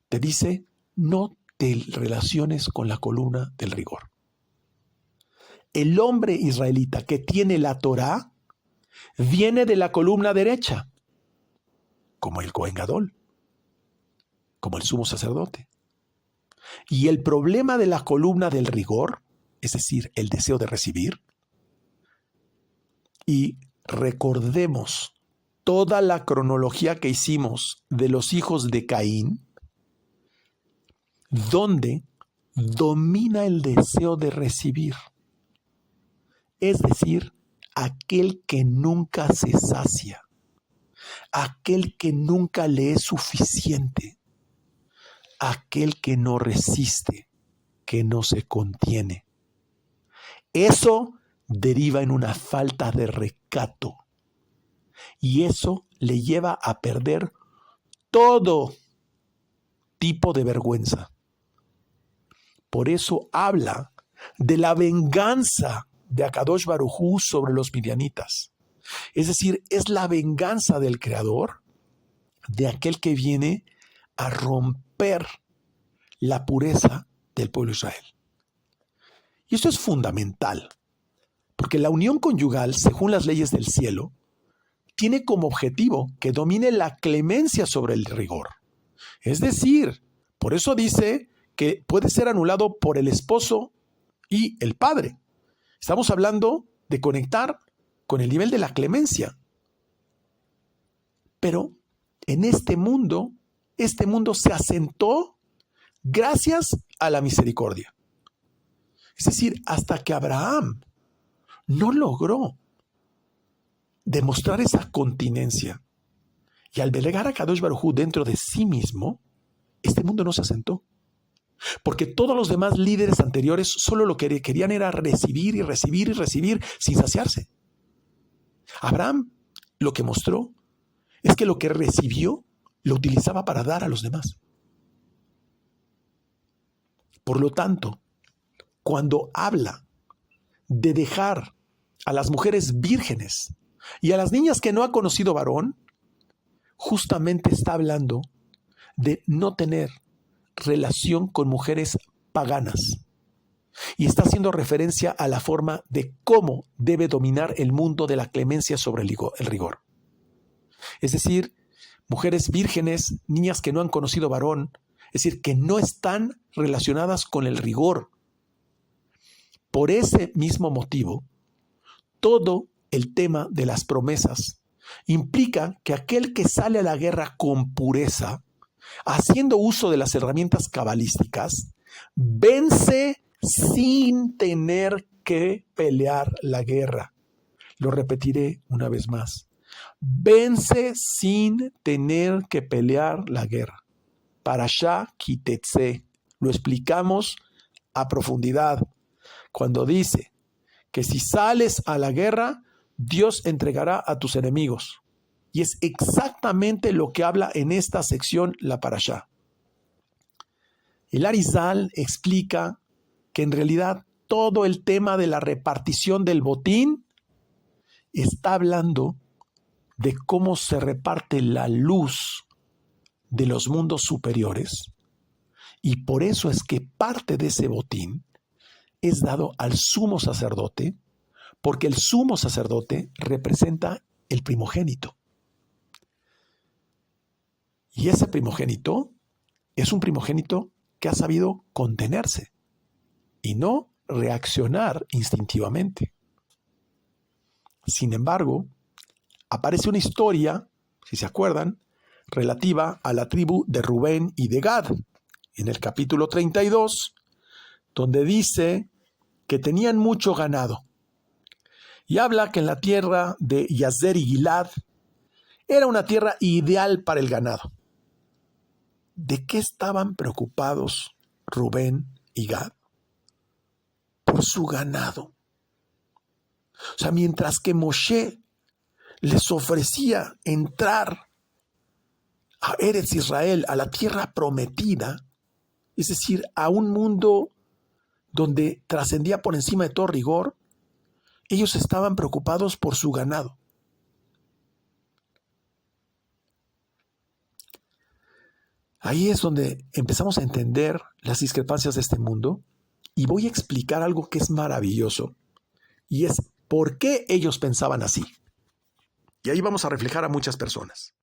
te dice no te relaciones con la columna del rigor. El hombre israelita que tiene la Torá viene de la columna derecha, como el Cohen Gadol, como el sumo sacerdote. Y el problema de la columna del rigor, es decir, el deseo de recibir, y recordemos toda la cronología que hicimos de los hijos de Caín, donde domina el deseo de recibir. Es decir, aquel que nunca se sacia, aquel que nunca le es suficiente, aquel que no resiste, que no se contiene. Eso deriva en una falta de recato y eso le lleva a perder todo tipo de vergüenza. Por eso habla de la venganza de Akadosh Baruj Hu sobre los midianitas. Es decir, es la venganza del Creador de aquel que viene a romper la pureza del pueblo de Israel. Y esto es fundamental, porque la unión conyugal, según las leyes del cielo, tiene como objetivo que domine la clemencia sobre el rigor. Es decir, por eso dice que puede ser anulado por el esposo y el padre. Estamos hablando de conectar con el nivel de la clemencia. Pero en este mundo se asentó gracias a la misericordia. Es decir, hasta que Abraham no logró demostrar esa continencia y al delegar a Kadosh Baruj Hu dentro de sí mismo, este mundo no se asentó. Porque todos los demás líderes anteriores solo lo que querían era recibir y recibir y recibir sin saciarse. Abraham lo que mostró es que lo que recibió lo utilizaba para dar a los demás. Por lo tanto, cuando habla de dejar a las mujeres vírgenes y a las niñas que no ha conocido varón, justamente está hablando de no tener relación con mujeres paganas. Y está haciendo referencia a la forma de cómo debe dominar el mundo de la clemencia sobre el rigor. Es decir, mujeres vírgenes, niñas que no han conocido varón, es decir, que no están relacionadas con el rigor. Por ese mismo motivo, todo el tema de las promesas implica que aquel que sale a la guerra con pureza, haciendo uso de las herramientas cabalísticas, vence sin tener que pelear la guerra. Lo repetiré una vez más. Vence sin tener que pelear la guerra. Parashá Kitetse. Lo explicamos a profundidad cuando dice que si sales a la guerra, Dios entregará a tus enemigos. Y es exactamente lo que habla en esta sección la Parashá. El Arizal explica que en realidad todo el tema de la repartición del botín está hablando de cómo se reparte la luz de los mundos superiores, y por eso es que parte de ese botín es dado al sumo sacerdote, porque el sumo sacerdote representa el primogénito. Y ese primogénito es un primogénito que ha sabido contenerse y no reaccionar instintivamente. Sin embargo, aparece una historia, si se acuerdan, relativa a la tribu de Rubén y de Gad, en el capítulo 32, donde dice que tenían mucho ganado. Y habla que en la tierra de Yazer y Gilad era una tierra ideal para el ganado. ¿De qué estaban preocupados Rubén y Gad? Por su ganado. O sea, mientras que Moshe les ofrecía entrar a Eretz Israel, a la tierra prometida, es decir, a un mundo donde trascendía por encima de todo rigor, ellos estaban preocupados por su ganado. Ahí es donde empezamos a entender las discrepancias de este mundo y voy a explicar algo que es maravilloso y es por qué ellos pensaban así. Y ahí vamos a reflejar a muchas personas.